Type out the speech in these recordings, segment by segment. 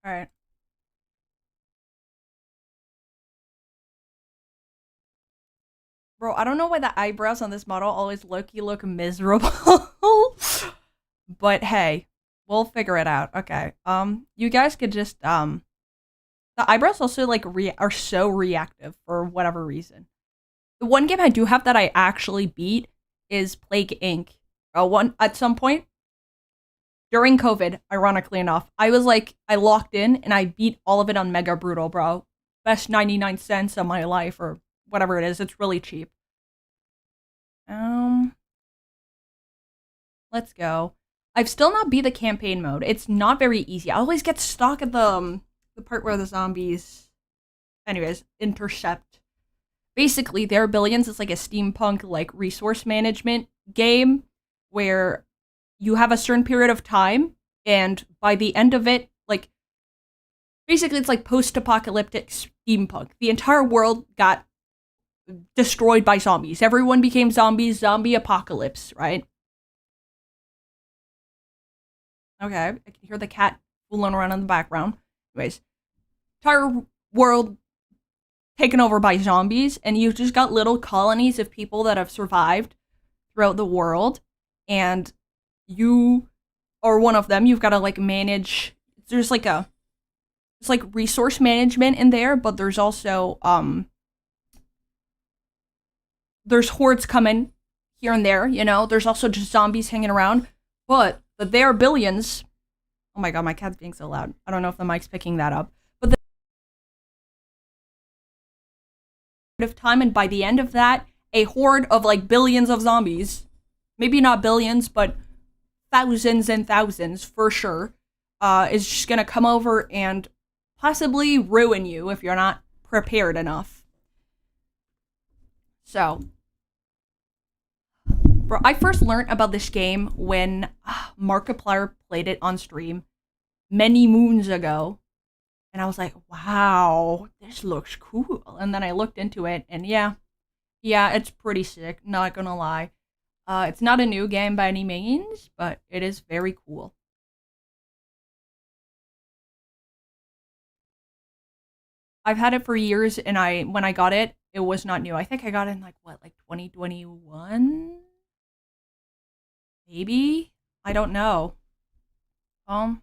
Alright. Bro, I don't know why the eyebrows on this model always look miserable. But hey, we'll figure it out. Okay. You guys could just the eyebrows also like are so reactive for whatever reason. The one game I do have that I actually beat is Plague Inc. One at some point during COVID, ironically enough, I locked in and I beat all of it on Mega Brutal, bro. Best 99 cents of my life or whatever it is. It's really cheap. Um, let's go. I've still not beat the campaign mode. It's not very easy. I always get stuck at the part where the zombies, anyways, intercept. Basically, there are billions. It's like a steampunk like resource management game where you have a certain period of time, and by the end of it, like basically it's like post-apocalyptic steampunk. The entire world got destroyed by zombies. Everyone became zombies. Zombie apocalypse, right? Okay, I can hear the cat fooling around in the background. Anyways, entire world taken over by zombies, and you've just got little colonies of people that have survived throughout the world, and you are one of them. You've got to like manage. There's like it's like resource management in there, but there's also there's hordes coming here and there. You know, there's also just zombies hanging around, but there are billions. Oh my god, my cat's being so loud. I don't know if the mic's picking that up. But of time, and by the end of that, a horde of like billions of zombies, maybe not billions, but thousands and thousands for sure, is just gonna come over and possibly ruin you if you're not prepared enough. So, bro, I first learned about this game when Markiplier played it on stream many moons ago. And I was like, wow, this looks cool. And then I looked into it, and yeah, it's pretty sick, not gonna lie. It's not a new game by any means, but it is very cool. I've had it for years, and when I got it, it was not new. I think I got it in like what, like 2021? Maybe? I don't know. Um,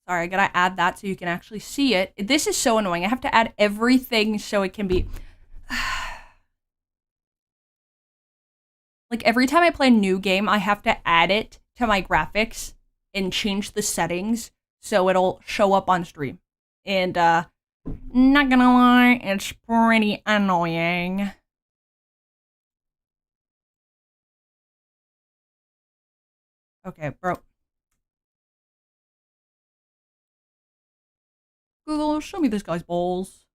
Sorry, I gotta add that so you can actually see it. This is so annoying. I have to add everything so it can be... Like, every time I play a new game, I have to add it to my graphics and change the settings so it'll show up on stream. And, not gonna lie, it's pretty annoying. Okay, bro. Google, show me this guy's balls.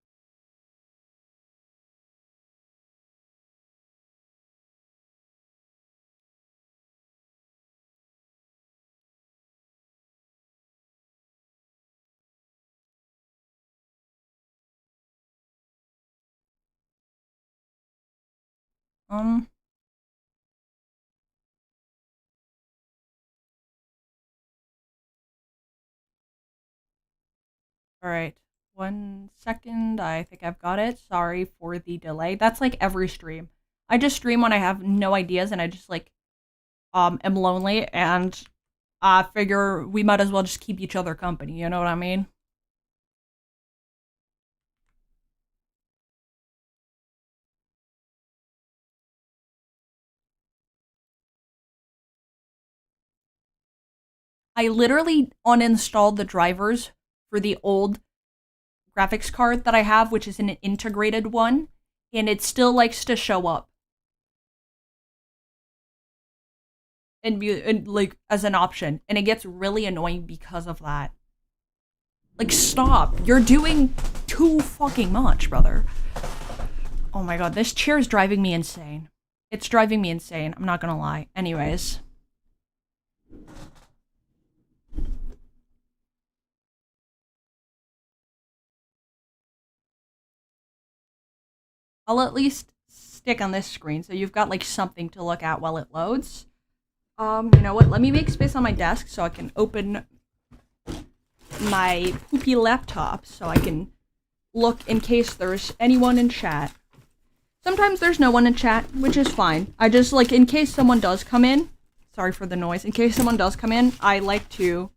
Um, Alright. 1 second. I think I've got it. Sorry for the delay. That's like every stream. I just stream when I have no ideas and I just like am lonely, and I figure we might as well just keep each other company, you know what I mean? I literally uninstalled the drivers for the old graphics card that I have, which is an integrated one, and it still likes to show up. And like as an option, and it gets really annoying because of that. Like, stop! You're doing too fucking much, brother. Oh my god, this chair is driving me insane. It's driving me insane. I'm not gonna lie. Anyways, I'll at least stick on this screen so you've got like something to look at while it loads. You know what? Let me make space on my desk so I can open my poopy laptop so I can look in case there's anyone in chat. Sometimes there's no one in chat, which is fine. I just, like, in case someone does come in, sorry for the noise, in case someone does come in, I like to...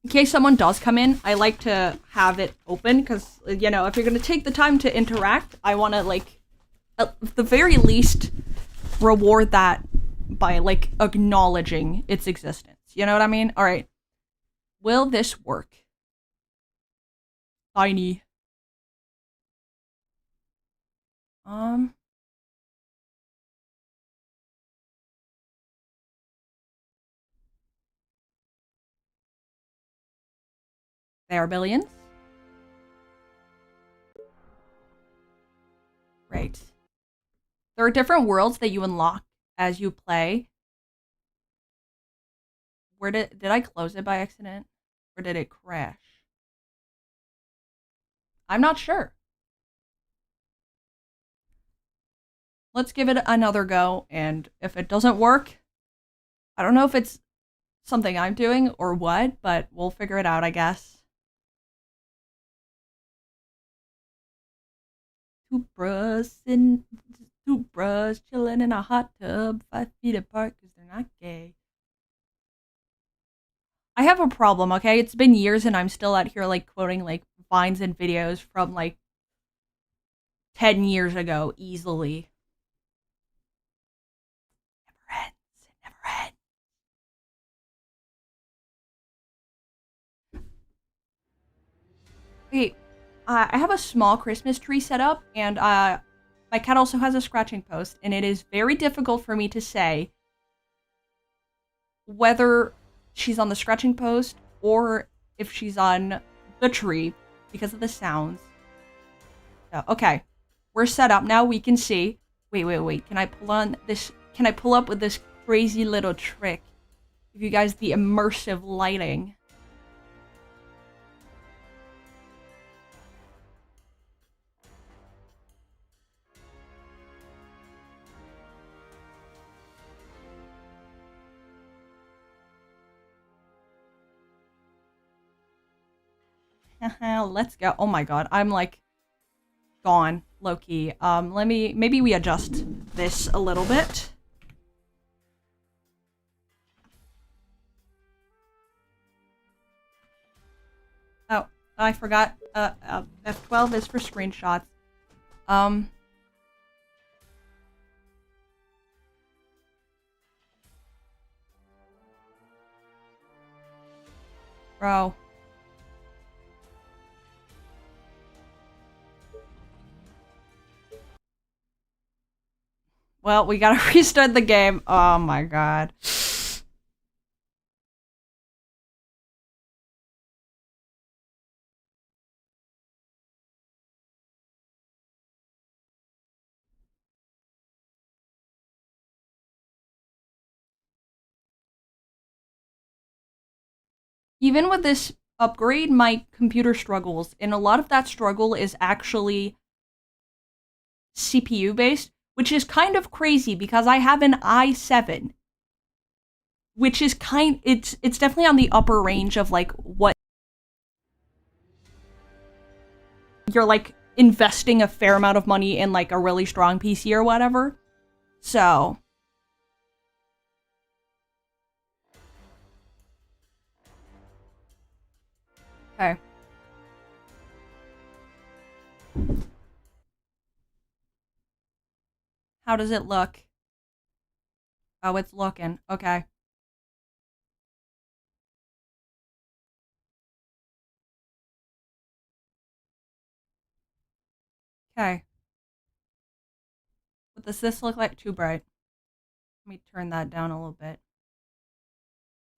In case someone does come in, I like to have it open, because, you know, if you're gonna take the time to interact, I want to, like, at the very least, reward that by, like, acknowledging its existence. You know what I mean? Alright. Will this work? Tiny. They are billions. Right. There are different worlds that you unlock as you play. Where did I close it by accident? Or did it crash? I'm not sure. Let's give it another go, and if it doesn't work, I don't know if it's something I'm doing or what, but we'll figure it out, I guess. Toothbrush chilling in a hot tub, 5 feet apart because they're not gay. I have a problem, okay? It's been years and I'm still out here, like, quoting, like, vines and videos from, like, 10 years ago, easily. Never ends. It never ends. Wait, I have a small Christmas tree set up, and, my cat also has a scratching post, and it is very difficult for me to say whether she's on the scratching post or if she's on the tree because of the sounds. So, okay, we're set up now. We can see. Wait. Can I pull on this? Can I pull up with this crazy little trick? Give you guys the immersive lighting. Let's go. Oh my god, I'm like gone, low-key. Maybe we adjust this a little bit. Oh, I forgot, F12 is for screenshots. Bro. Well, we gotta restart the game. Oh my god. Even with this upgrade, my computer struggles, and a lot of that struggle is actually CPU based, which is kind of crazy because I have an i7, which is it's definitely on the upper range of like what you're like investing a fair amount of money in like a really strong PC or whatever. So okay. How does it look? Oh, it's looking. Okay. Okay. But does this look like too bright? Let me turn that down a little bit.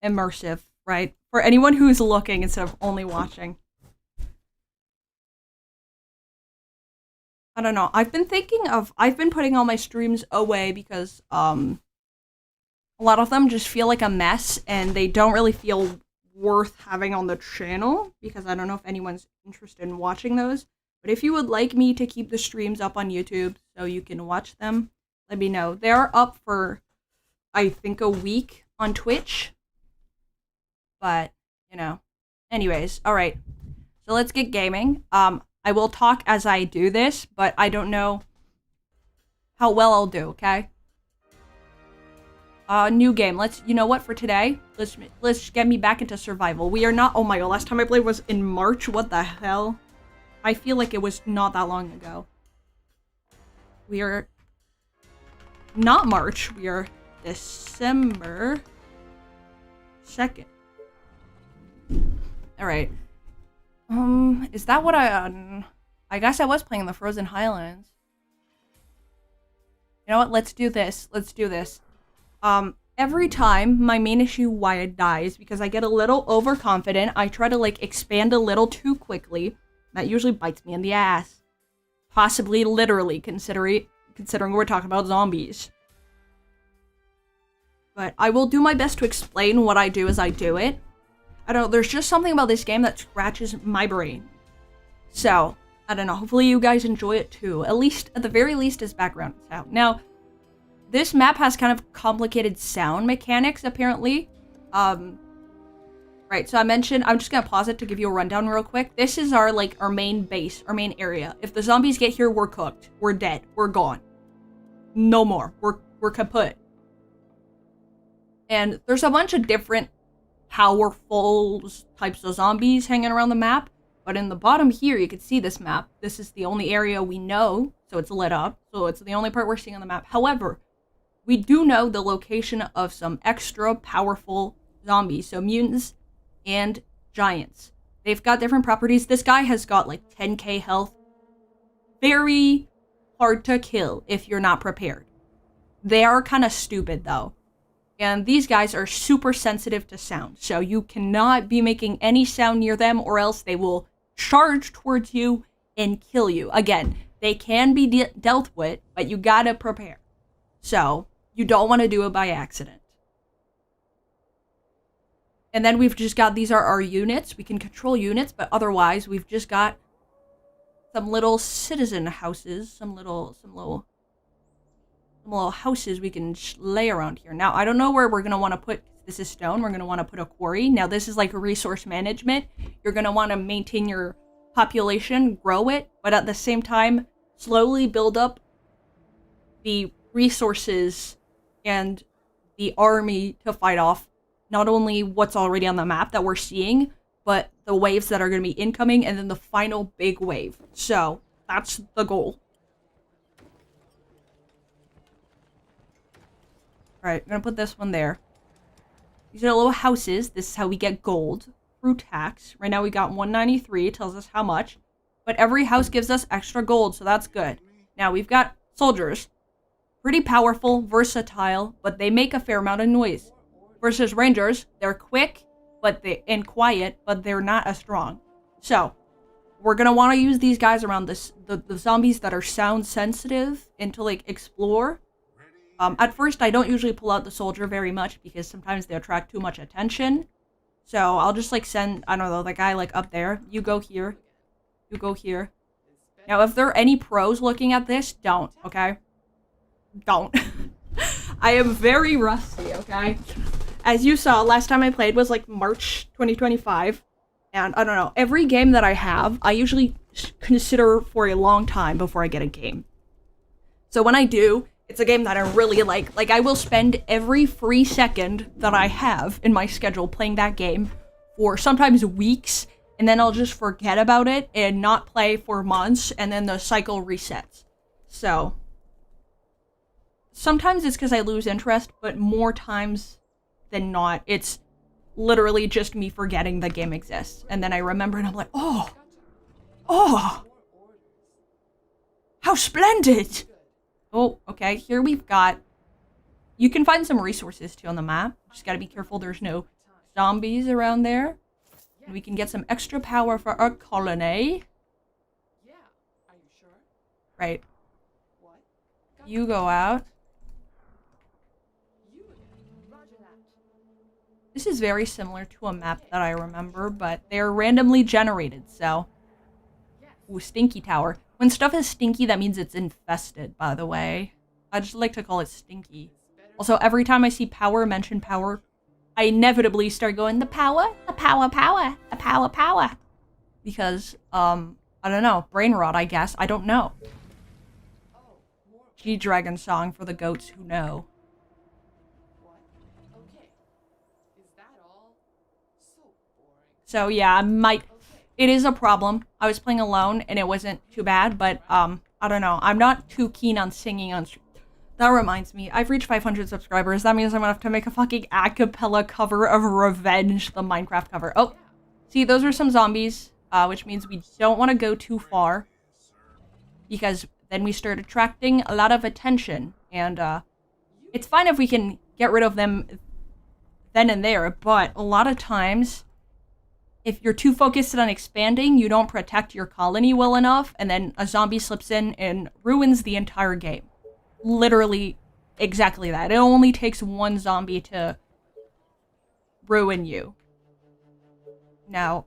Immersive, right? For anyone who's looking instead of only watching. I don't know. I've been putting all my streams away because, a lot of them just feel like a mess and they don't really feel worth having on the channel because I don't know if anyone's interested in watching those. But if you would like me to keep the streams up on YouTube so you can watch them, let me know. They are up for, I think, a week on Twitch. but, you know. Anyways, alright. So let's get gaming. I will talk as I do this, but I don't know how well I'll do, okay? New game. You know what, for today, let's get me back into survival. We are not, oh my god, last time I played was in March, what the hell? I feel like it was not that long ago. We are not March, we are December 2nd. Alright. Is that what I guess I was playing the Frozen Highlands. You know what, let's do this. Let's do this. Every time my main issue why it dies, because I get a little overconfident, I try to, like, expand a little too quickly. That usually bites me in the ass. Possibly literally, considering we're talking about zombies. But I will do my best to explain what I do as I do it. I don't know, there's just something about this game that scratches my brain. So, I don't know, hopefully you guys enjoy it too. At the very least, as background sound. Now, this map has kind of complicated sound mechanics, apparently. Right, so I'm just gonna pause it to give you a rundown real quick. This is our main base, our main area. If the zombies get here, we're cooked. We're dead. We're gone. No more. We're kaput. And there's a bunch of different powerful types of zombies hanging around the map. But in the bottom here, you can see this map. This is the only area we know, so it's lit up. So it's the only part we're seeing on the map. However, we do know the location of some extra powerful zombies. So mutants and giants. They've got different properties. This guy has got like 10k health. Very hard to kill if you're not prepared. They are kind of stupid though. And these guys are super sensitive to sound. So you cannot be making any sound near them or else they will charge towards you and kill you. Again, they can be dealt with, but you gotta prepare. So you don't want to do it by accident. And then we've just got, these are our units. We can control units, but otherwise we've just got some little citizen houses, some little houses we can lay around here. Now, I don't know where we're going to want to put, this is stone, we're going to want to put a quarry. Now, this is like resource management. You're going to want to maintain your population, grow it, but at the same time, slowly build up the resources and the army to fight off not only what's already on the map that we're seeing, but the waves that are going to be incoming, and then the final big wave. So, that's the goal. Alright, I'm gonna put this one there. These are little houses. This is how we get gold through tax. Right now we got 193, tells us how much. But every house gives us extra gold, so that's good. Now we've got soldiers. Pretty powerful, versatile, but they make a fair amount of noise. Versus rangers, they're quick and quiet, but they're not as strong. So, we're gonna want to use these guys around the zombies that are sound sensitive and to like explore. At first, I don't usually pull out the soldier very much because sometimes they attract too much attention. So I'll just like send, I don't know, the guy like up there. You go here. You go here. Now, if there are any pros looking at this, don't, okay? Don't. I am very rusty, okay? As you saw, last time I played was like March 2025. And I don't know, every game that I have, I usually consider for a long time before I get a game. So when I do, it's a game that I really like. Like, I will spend every free second that I have in my schedule playing that game for sometimes weeks, and then I'll just forget about it and not play for months, and then the cycle resets. So, sometimes it's because I lose interest, but more times than not, it's literally just me forgetting the game exists. And then I remember and I'm like, oh, how splendid! Oh, okay, here we've got, you can find some resources too on the map. Just gotta be careful there's no zombies around there. And we can get some extra power for our colony. Yeah, are you sure? Right. What? You go out. You again. Roger that. This is very similar to a map that I remember, but they're randomly generated, so. Ooh, Stinky Tower. When stuff is stinky, that means it's infested, by the way. I just like to call it stinky. Also, every time I see power, mention power, I inevitably start going, the power, the power, power, the power, power. Because, I don't know, brain rot, I guess. I don't know. Oh, more. G-Dragon song for the goats who know. What? Okay. Is that all? So boring. So yeah, Okay. it is a problem. I was playing alone and it wasn't too bad, but I don't know. I'm not too keen on singing on stream. That reminds me, I've reached 500 subscribers. That means I'm gonna have to make a fucking a cappella cover of Revenge, the Minecraft cover. Oh, see, those are some zombies, which means we don't want to go too far because then we start attracting a lot of attention. And it's fine if we can get rid of them then and there, but a lot of times, if you're too focused on expanding, you don't protect your colony well enough, and then a zombie slips in and ruins the entire game. Literally, exactly that. It only takes one zombie to ruin you. Now,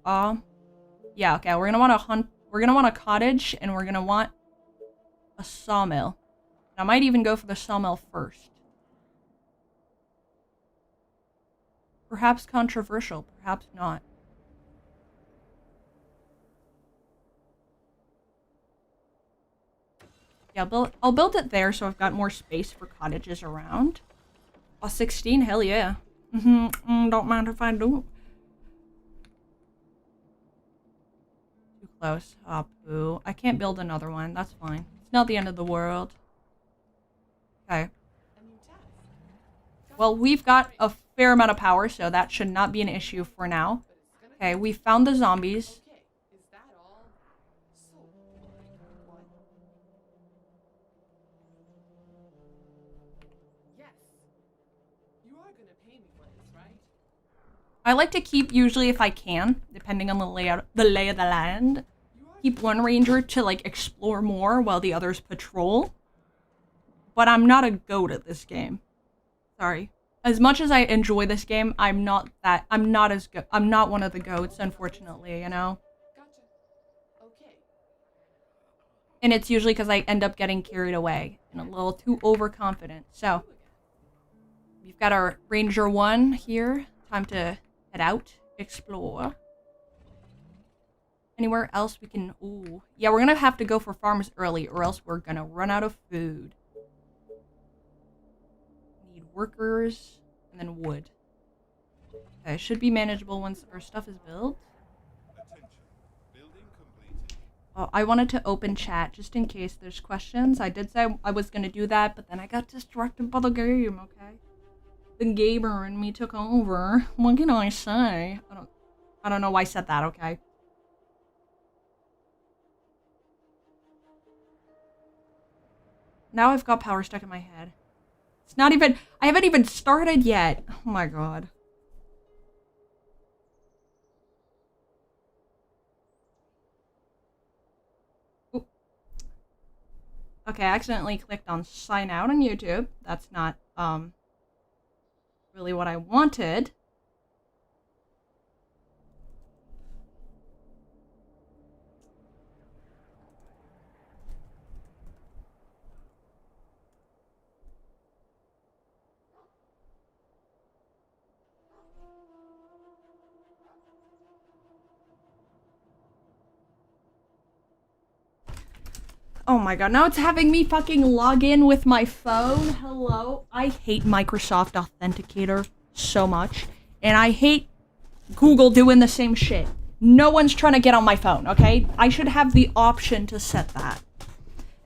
yeah, okay, we're gonna want to hunt. We're gonna want a cottage, and we're gonna want a sawmill. I might even go for the sawmill first. Perhaps controversial, perhaps not. Yeah, I'll build it there so I've got more space for cottages around. A 16, hell yeah. Don't mind if I do. Too close. Oh, poo. I can't build another one. That's fine. It's not the end of the world. Okay. A new task. Well, we've got a fair amount of power, so that should not be an issue for now. But it's gonna. Okay, we found the zombies. Okay. Is that all? So boring. What? Yes. You are gonna pay me for this, right? I like to keep, usually if I can, depending on the lay of the land, You are. keep one ranger to like explore more while the others patrol. But I'm not a goat at this game. Sorry. As much as I enjoy this game, I'm not one of the goats, unfortunately, you know? Gotcha. Okay. And it's usually because I end up getting carried away and a little too overconfident. So, we've got our Ranger 1 here. Time to head out, explore. Anywhere else we can... Ooh. Yeah, we're gonna have to go for farms early or else we're gonna run out of food. Need workers and then wood. Okay, should be manageable once our stuff is built. Oh, I wanted to open chat just in case there's questions. I did say I was gonna do that, but then I got distracted by the game, okay? The gamer and me took over. What can I say? I don't know why I said that, okay? Now I've got power stuck in my head. It's not even... I haven't even started yet. Oh my god. Ooh. Okay, I accidentally clicked on sign out on YouTube. That's not, really what I wanted. Oh my god, now it's having me fucking log in with my phone. Hello? I hate Microsoft Authenticator so much. And I hate Google doing the same shit. No one's trying to get on my phone, okay? I should have the option to set that.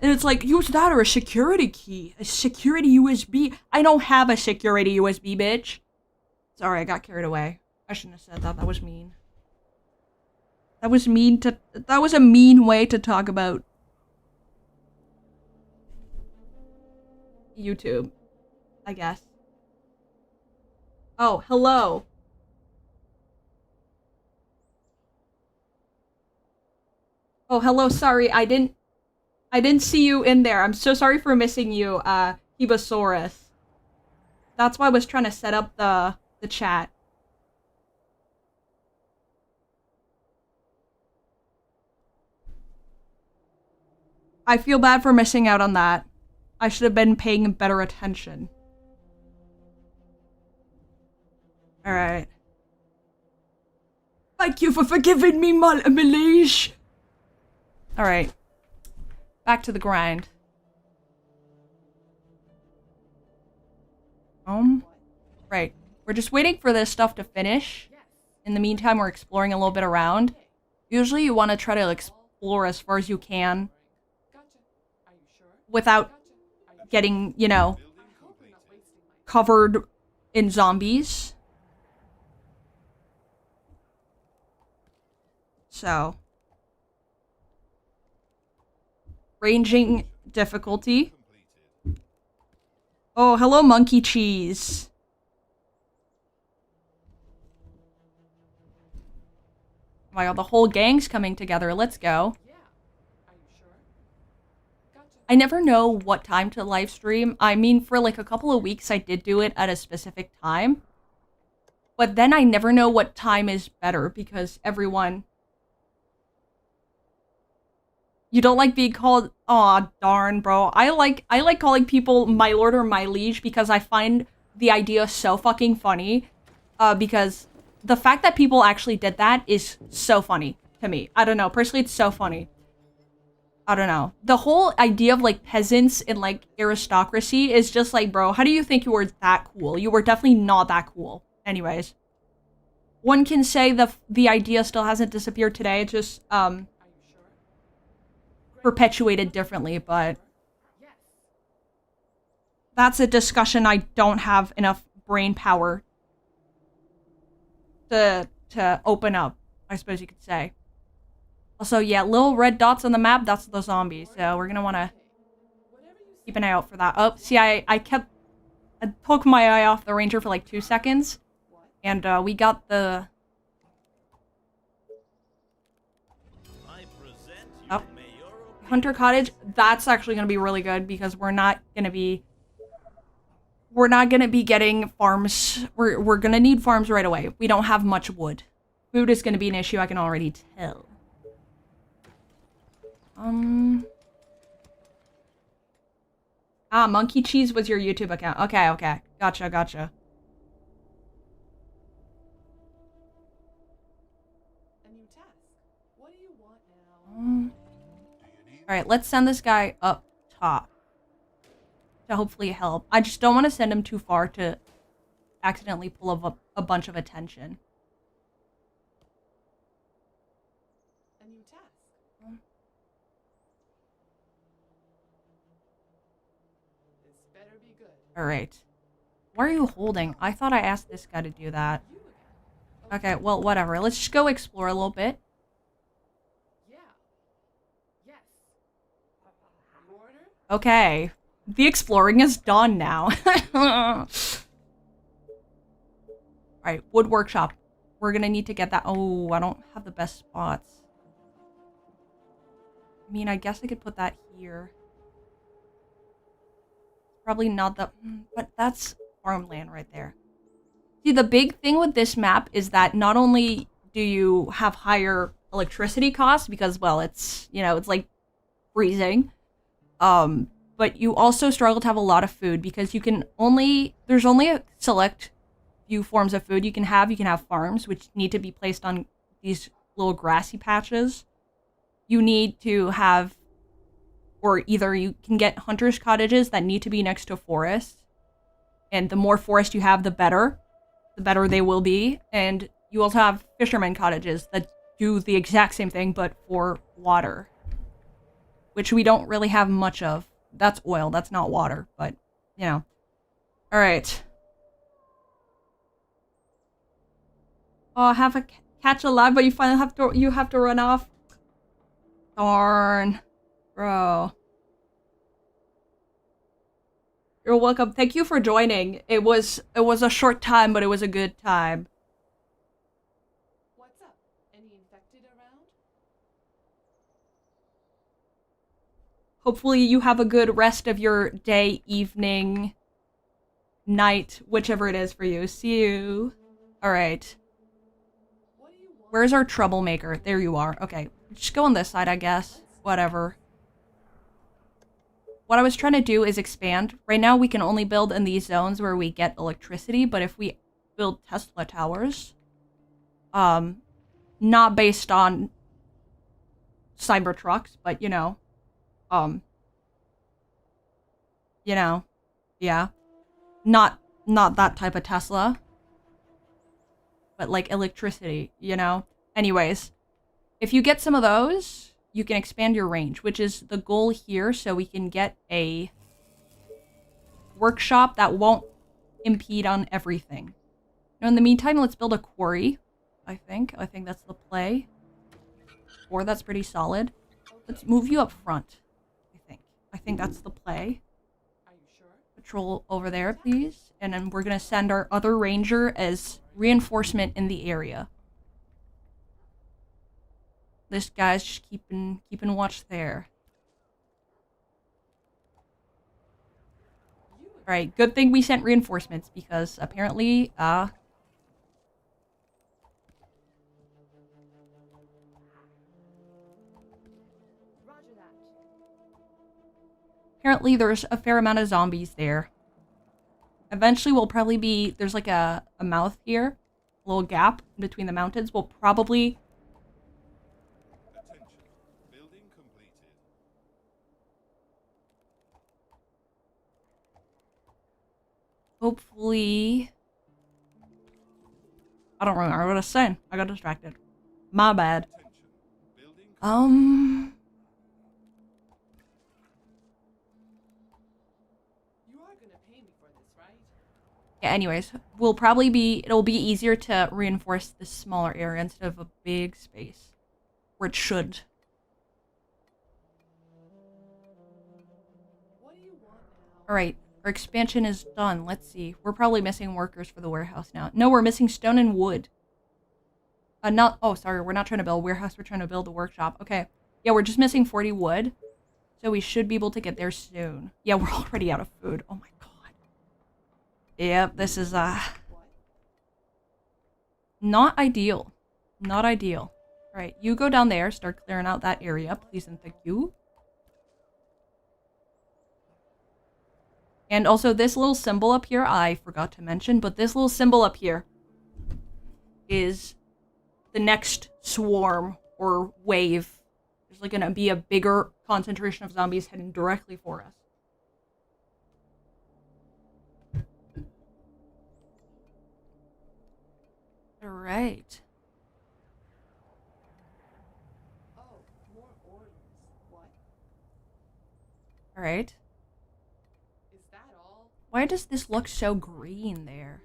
And it's like, use that or a security key. A security USB. I don't have a security USB, bitch. Sorry, I got carried away. I shouldn't have said that. That was mean. That was mean to... That was a mean way to talk about YouTube, I guess. Oh, hello. Oh, hello, sorry, I didn't see you in there. I'm so sorry for missing you, Hebasaurus. That's why I was trying to set up the chat. I feel bad for missing out on that. I should have been paying better attention. Alright. Thank you for forgiving me, Malish. Alright. Back to the grind. Right. We're just waiting for this stuff to finish. In the meantime, we're exploring a little bit around. Usually you want to try to explore as far as you can without getting, you know, covered in zombies. So. Ranging difficulty. Oh, hello, monkey cheese. Oh my god, the whole gang's coming together. Let's go. I never know what time to live stream. I mean, for like a couple of weeks, I did do it at a specific time. But then I never know what time is better because everyone... You don't like being called... Aw, darn, bro. I like calling people my lord or my liege because I find the idea so fucking funny. Because the fact that people actually did that is so funny to me. I don't know. Personally, it's so funny. I don't know. The whole idea of, like, peasants and, like, aristocracy is just like, bro, how do you think you were that cool? You were definitely not that cool. Anyways. One can say the idea still hasn't disappeared today. It's just, perpetuated differently, but that's a discussion I don't have enough brain power to open up, I suppose you could say. Also, yeah, little red dots on the map, that's the zombies, so we're gonna want to keep an eye out for that. Oh, see, I took my eye off the ranger for like 2 seconds, and we got the... Oh. Hunter Cottage, that's actually going to be really good because we're not going to be getting farms. We're going to need farms right away. We don't have much wood. Food is going to be an issue, I can already tell. Ah, Monkey Cheese was your YouTube account. Okay, okay. Gotcha. A new task. What do you want now? Alright, let's send this guy up top to hopefully help. I just don't want to send him too far to accidentally pull up a bunch of attention. A new task. This better be good. Alright. What are you holding? I thought I asked this guy to do that. Okay, well, whatever. Let's just go explore a little bit. Okay. The exploring is done now. Alright, wood workshop. We're gonna need to get that. Oh, I don't have the best spots. I mean, I guess I could put that here. Probably not the... But that's farmland right there. See, the big thing with this map is that not only do you have higher electricity costs, because, well, it's, you know, it's like freezing. But you also struggle to have a lot of food because you can only... There's only a select few forms of food you can have. You can have farms, which need to be placed on these little grassy patches. You need to have... Or either you can get hunters' cottages that need to be next to forests. And the more forest you have, the better. The better they will be. And you also have fishermen cottages that do the exact same thing, but for water. Which we don't really have much of. That's oil, that's not water, but, you know. Alright. Oh, have a catch alive, but you finally have to run off. Darn. Bro. You're welcome. Thank you for joining. It was a short time, but it was a good time. What's up? Any infected around? Hopefully you have a good rest of your day, evening, night, whichever it is for you. See you. Alright. Where's our troublemaker? There you are. Okay. Just go on this side, I guess. Whatever. What I was trying to do is expand. Right now we can only build in these zones where we get electricity, but if we build Tesla towers. Not based on Cybertrucks, but yeah. Not that type of Tesla, but like electricity, Anyways, if you get some of those, you can expand your range, which is the goal here, so we can get a workshop that won't impede on everything. Now, in the meantime, let's build a quarry, I think. I think that's the play. Or that's pretty solid. Let's move you up front, I think that's the play. Are you sure? Patrol over there, please. And then we're gonna send our other ranger as reinforcement in the area. This guy's just keeping watch there. Alright, good thing we sent reinforcements, because apparently, Roger that. apparently there's a fair amount of zombies there. Eventually we'll probably be, there's like a mouth here, a little gap between the mountains. We'll probably... Attention. Building completed. Hopefully... I don't remember what I was saying. I got distracted. My bad. Attention. Building You are gonna pay me for this, right? Yeah, anyways, it'll be easier to reinforce this smaller area instead of a big space. Or it should. What do you want now? Alright, our expansion is done. Let's see. We're probably missing workers for the warehouse now. No, we're missing stone and wood. Oh, sorry, we're not trying to build a warehouse, we're trying to build a workshop. Okay. Yeah, we're just missing 40 wood. So we should be able to get there soon. Yeah, we're already out of food. Oh my god. Yep, this is, not ideal. Not ideal. Alright, you go down there, start clearing out that area, please and thank you. And also, this little symbol up here, I forgot to mention, but this little symbol up here is the next swarm or wave. There's like gonna be a bigger concentration of zombies heading directly for us. Alright. Oh, more orders. What? Alright. Is that all? Why does this look so green there?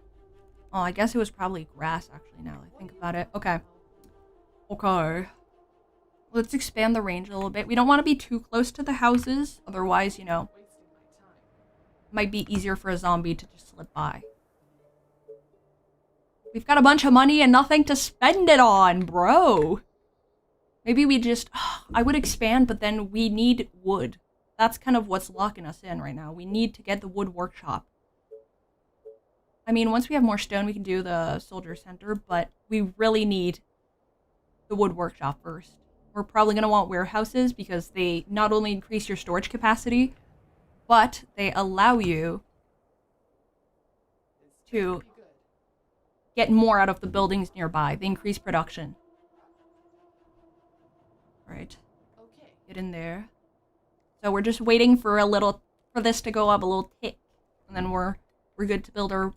Oh, I guess it was probably grass, actually, now that I think about it. Okay. Okay. Let's expand the range a little bit. We don't want to be too close to the houses, otherwise, Wasting my time. might be easier for a zombie to just slip by. We've got a bunch of money and nothing to spend it on, bro. Maybe we just... I would expand, but then we need wood. That's kind of what's locking us in right now. We need to get the wood workshop. I mean, once we have more stone, we can do the soldier center, but we really need the wood workshop first. We're probably going to want warehouses because they not only increase your storage capacity, but they allow you It's to pretty good. get more out of the buildings nearby. They increase production. Right. Okay. Get in there. So we're just waiting for this to go up a little tick, and then we're good to build our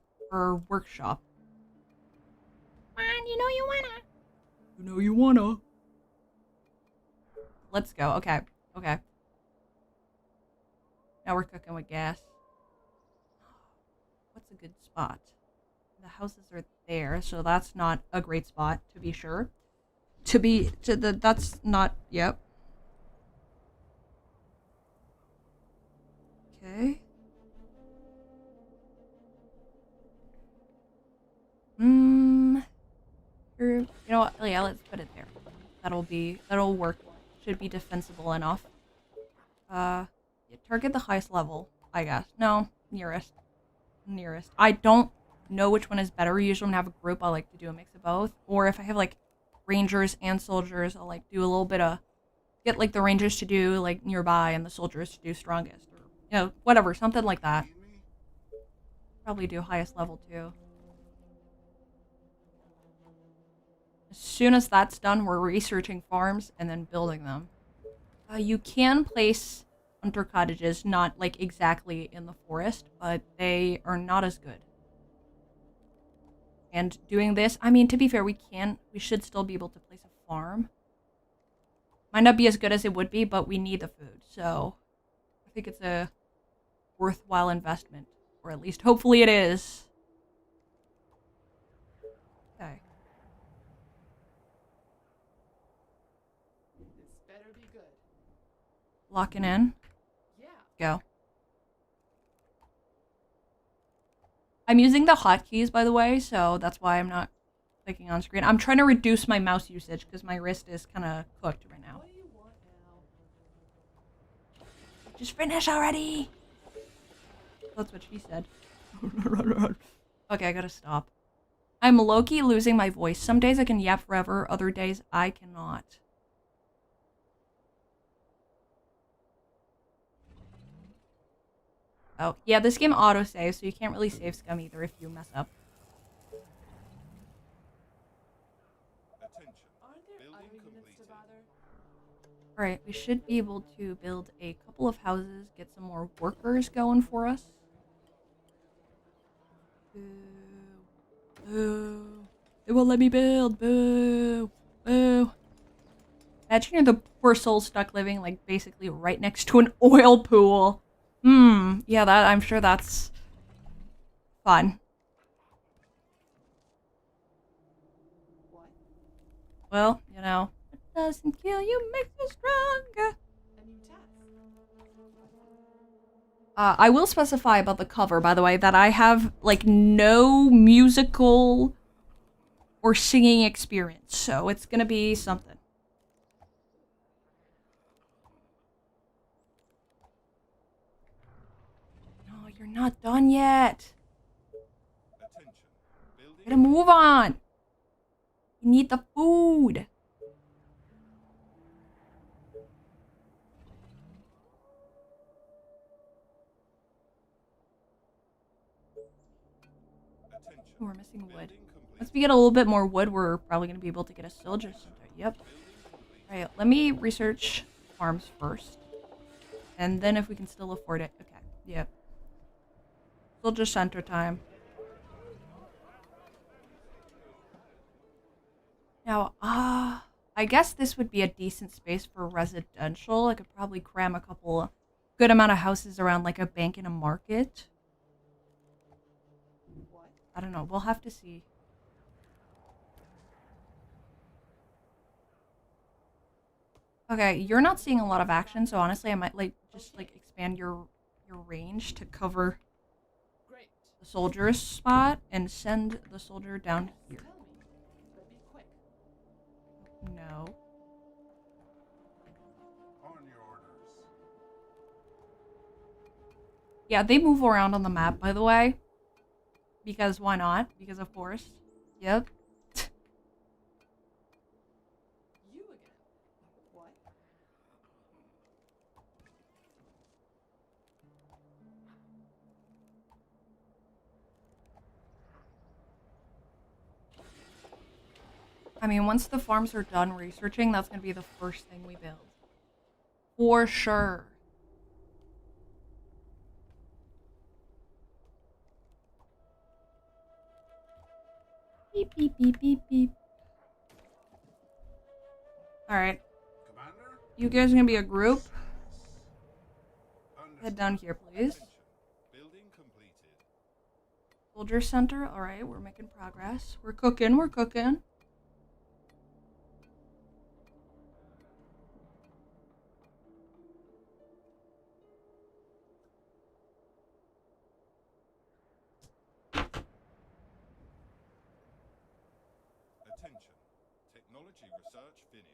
workshop. Come on, you know you wanna. You know you wanna. Let's go. Okay. Okay. Now we're cooking with gas. What's a good spot? The houses are there, so that's not a great spot, to be sure. That's not, yep. Okay. Here, you know what? Yeah, let's put it there. That'll work. Should be defensible enough. Yeah, target the highest level, I guess. No, nearest. Nearest. I don't know which one is better. Usually when I have a group, I like to do a mix of both. Or if I have like rangers and soldiers, I'll like do a little bit of, get like the rangers to do like nearby and the soldiers to do strongest. Or, whatever, something like that. Probably do highest level too. As soon as that's done, we're researching farms and then building them. You can place hunter cottages, not like exactly in the forest, but they are not as good. And doing this, I mean, to be fair, we should still be able to place a farm. Might not be as good as it would be, but we need the food, so I think it's a worthwhile investment. Or at least, hopefully it is. Okay. This better be good. Locking in. Yeah. Go. I'm using the hotkeys, by the way, so that's why I'm not clicking on screen. I'm trying to reduce my mouse usage because my wrist is kind of cooked right now. What do you want now? Just finish already! That's what she said. Okay, I gotta stop. I'm low-key losing my voice. Some days I can yap forever, other days I cannot. Oh, yeah, this game auto-saves, so you can't really save scum either if you mess up. Attention. Aren't there Building other units completed. to bother? Alright, we should be able to build a couple of houses, get some more workers going for us. Boo. Boo. They won't let me build. Boo. Boo. Imagine you're the poor soul stuck living, like, basically right next to an oil pool. Yeah, I'm sure that's fun. What? Well, you know, what doesn't kill you makes you stronger. A new task. I will specify about the cover, by the way, that I have, like, no musical or singing experience, so it's gonna be something. No, you're not done yet. Attention. Building. Gotta move on. You need the food. Attention. Oh, we're missing wood. Building complete. Once we get a little bit more wood, we're probably gonna be able to get a soldier center. Yep. Building complete. Alright, let me research farms first. And then if we can still afford it. Okay, yep. Soldier center time. Now, I guess this would be a decent space for residential. I could probably cram a couple good amount of houses around like a bank and a market. What? I don't know. We'll have to see. Okay, you're not seeing a lot of action, so honestly, I might like just like expand your range to cover Great. the soldier's spot and send the soldier down here. Tell me. But be quick. No. On your orders. Yeah, they move around on the map, by the way. Because why not? Because of course. Yep. You again. What? I mean, once the farms are done researching, that's gonna be the first thing we build. For sure. Beep, beep, beep, beep, beep. Alright. Commander. You guys are gonna be a group. Understood. Head down here, please. Attention. Building completed. Soldier center. Alright, we're making progress. We're cooking, we're cooking. Attention. Technology research finished.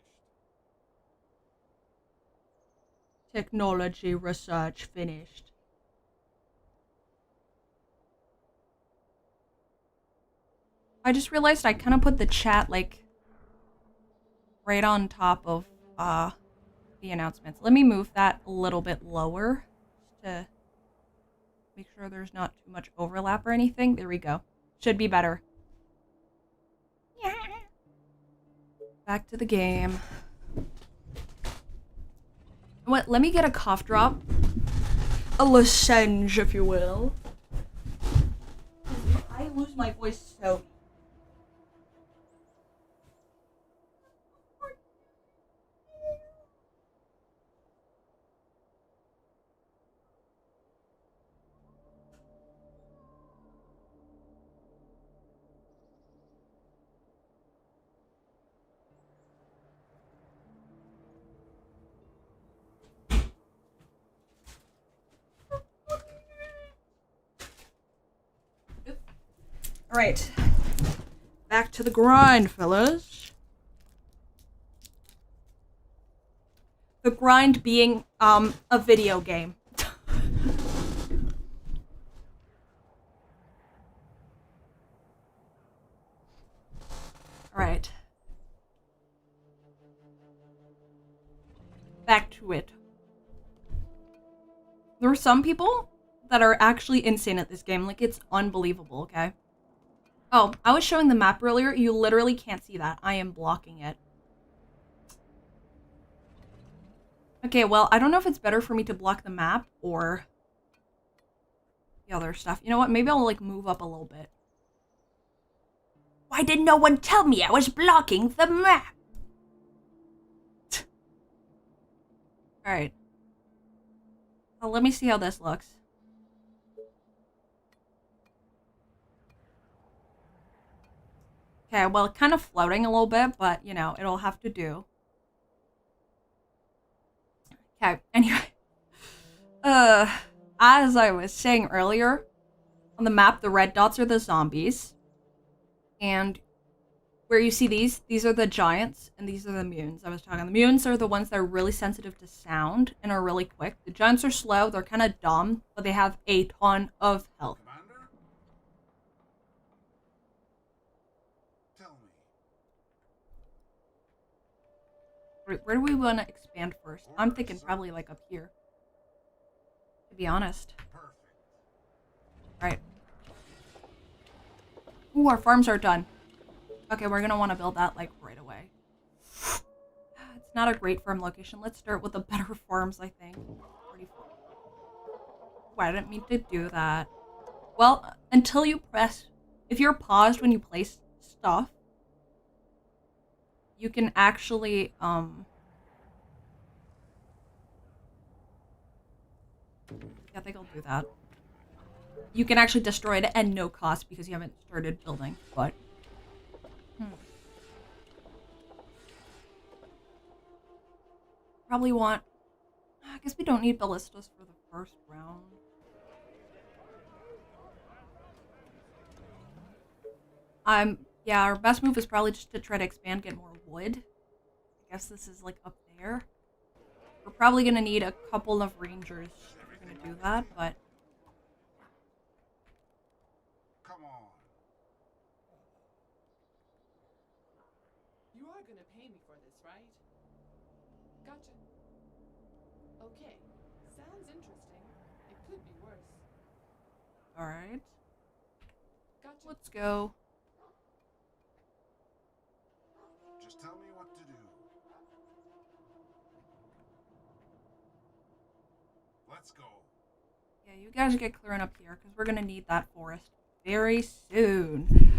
Technology research finished. I just realized I kind of put the chat like right on top of the announcements. Let me move that a little bit lower just to make sure there's not too much overlap or anything. There we go. Should be better. Yeah. Back to the game. What? Let me get a cough drop. A lozenge, if you will. I lose my voice so. Alright. Back to the grind, fellas. The grind being, a video game. Alright. Back to it. There are some people that are actually insane at this game. Like, it's unbelievable, okay? Oh, I was showing the map earlier. You literally can't see that. I am blocking it. Okay, well, I don't know if it's better for me to block the map or the other stuff. You know what? Maybe I'll, like, move up a little bit. Why did no one tell me I was blocking the map? Alright. Well, let me see how this looks. Okay, well, kind of floating a little bit, but, you know, it'll have to do. Okay, anyway. As I was saying earlier, on the map, the red dots are the zombies. And where you see these are the giants, and these are the mutants I was talking. The mutants are the ones that are really sensitive to sound and are really quick. The giants are slow, they're kind of dumb, but they have a ton of health. Commander? Tell me. Where do we want to expand first? I'm thinking probably like up here. To be honest. Perfect. Right. Ooh, our farms are done. Okay, we're gonna want to build that like right away. It's not a great farm location. Let's start with the better farms, I think. Why, I didn't mean to do that. Well, until you press... If you're paused when you place stuff, you can actually, yeah, I think I'll do that. You can actually destroy it at no cost because you haven't started building, but... Probably want... I guess we don't need ballistas for the first round. Yeah, our best move is probably just to try to expand, get more wood. I guess this is, like, up there. We're probably gonna need a couple of rangers if we're gonna do that, but... Come on. You are gonna pay me for this, right? Gotcha. Okay. Sounds interesting. It could be worse. Alright. Gotcha. Let's go. Just tell me what to do. Let's go. Yeah, you guys get clearing up here, because we're gonna need that forest very soon.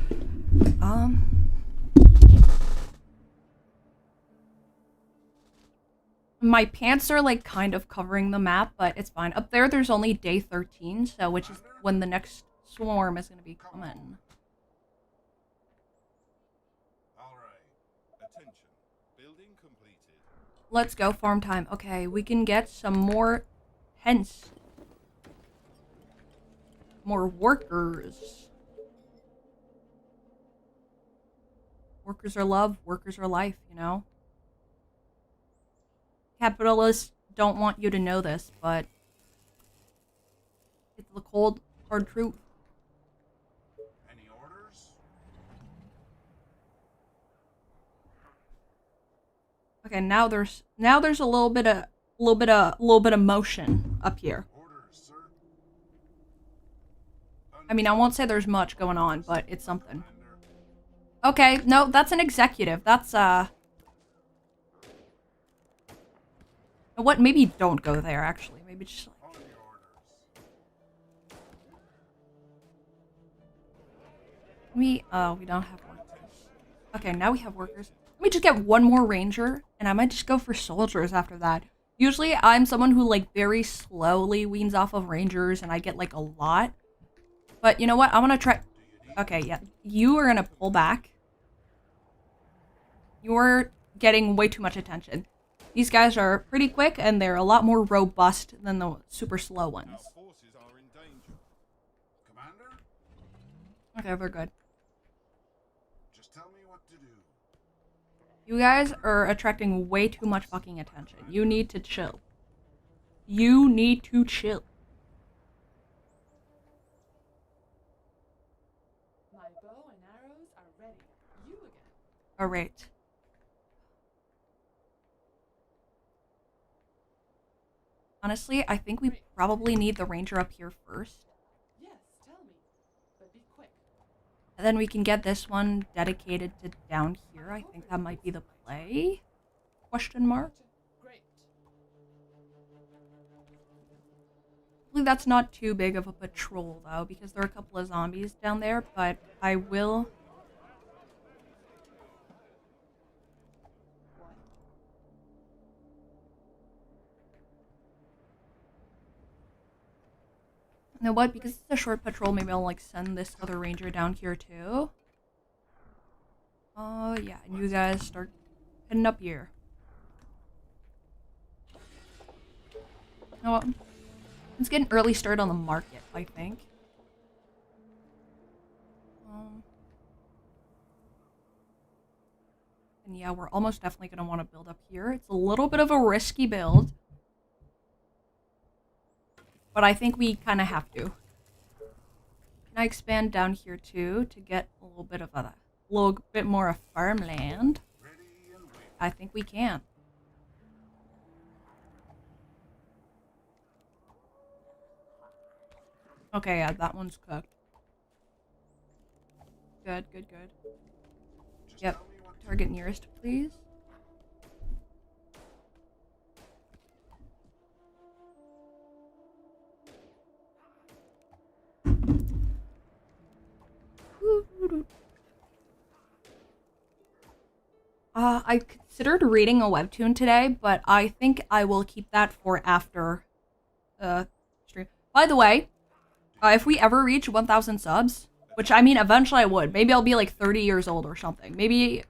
My pants are, like, kind of covering the map, but it's fine. Up there, there's only day 13, so which is when the next swarm is gonna be coming. Alright. Attention. Building completed. Let's go, farm time. Okay, we can get some more hens. More workers. Workers are love, workers are life, you know? Capitalists don't want you to know this, but it's the cold, hard truth. Any orders? Okay, now there's a little bit of motion up here. Orders, sir. I mean, I won't say there's much going on, but it's something. Commander. Okay, no, that's an executive. That's What? Maybe don't go there, actually. Maybe just like... On your orders. We don't have workers. Okay, now we have workers. Let me just get one more ranger, and I might just go for soldiers after that. Usually, I'm someone who, like, very slowly weans off of rangers, and I get, like, a lot. But you know what? I'm gonna try... Okay, yeah. You are gonna pull back. You're getting way too much attention. These guys are pretty quick, and they're a lot more robust than the super slow Our ones. forces are in danger. Commander, Okay, we're good. just tell me what to do. You guys are attracting way too much fucking attention. You need to chill. You need to chill. My bow and arrows are ready. You again. Alright. Honestly, I think we probably need the ranger up here first. Yes, tell me. But be quick. And then we can get this one dedicated to down here. I think that might be the play? Question mark? Gotcha. Great. Hopefully that's not too big of a patrol, though, because there are a couple of zombies down there, but I will... What? You know what? Because it's a short patrol, maybe I'll, like, send this other ranger down here, too. Oh, yeah, and you guys start heading up here. You know what? Let's get an early start on the market, I think. And yeah, we're almost definitely going to want to build up here. It's a little bit of a risky build. But I think we kind of have to. Can I expand down here too to get a little bit more of farmland? Ready and wait. I think we can. Okay, yeah, that one's cooked. Good, good, good. Just Yep. tell me what to Target nearest, please. I considered reading a webtoon today, but I think I will keep that for after stream. By the way, if we ever reach 1,000 subs, which I mean eventually I would, maybe I'll be like 30 years old or something. Maybe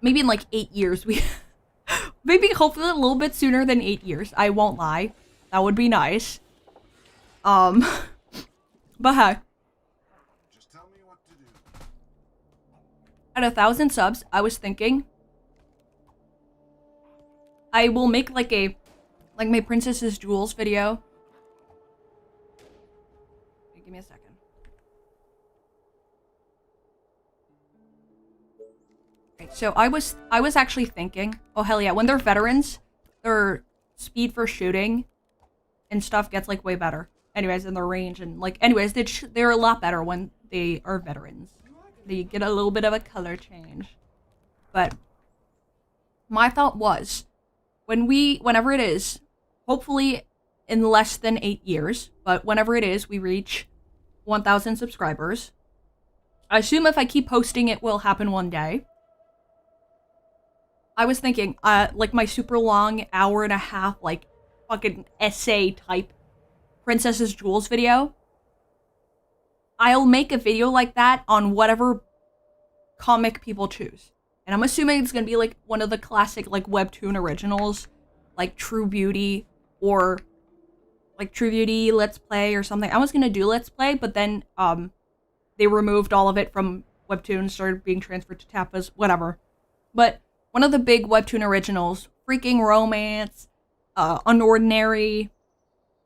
in like 8 years we maybe hopefully a little bit sooner than 8 years. I won't lie. That would be nice. But hey, Just tell me what to do. at 1,000 subs, I was thinking I will make like my Princess's Jewels video. Wait, give me a second. Okay, so I was actually thinking, oh hell yeah, when they're veterans, their speed for shooting and stuff gets like way better. Anyways, in their range and like anyways, they're a lot better when they are veterans. They get a little bit of a color change. But my thought was, whenever it is, hopefully in less than 8 years, but whenever it is, we reach 1,000 subscribers. I assume if I keep posting, it will happen one day. I was thinking, like my super long hour and a half, like fucking essay type Princess's Jewels video. I'll make a video like that on whatever comic people choose. And I'm assuming it's gonna be like one of the classic like webtoon originals, like True Beauty or like True Beauty Let's Play or something. I was gonna do Let's Play, but then they removed all of it from webtoons, started being transferred to Tappas, whatever. But one of the big webtoon originals, Freaking Romance, Unordinary,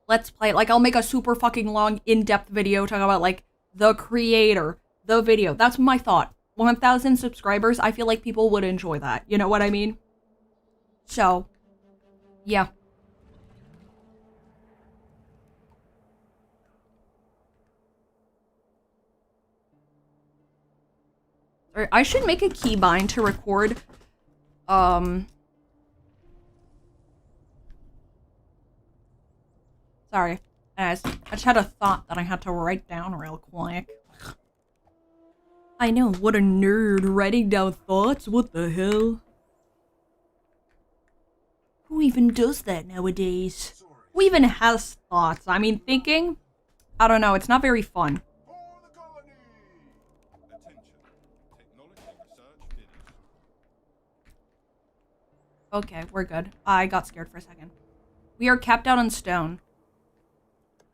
Let's Play. Like I'll make a super fucking long in-depth video talking about like the creator, the video. That's my thought. 1,000 subscribers, I feel like people would enjoy that. You know what I mean? So, yeah. Sorry, I should make a keybind to record, Sorry. Guys, I just had a thought that I had to write down real quick. I know, what a nerd, writing down thoughts, what the hell? Who even does that nowadays? Sorry. Who even has thoughts? I mean, thinking? I don't know, it's not very fun. For the colony! Attention. Technology research finished. Okay, we're good. I got scared for a second. We are capped out on stone.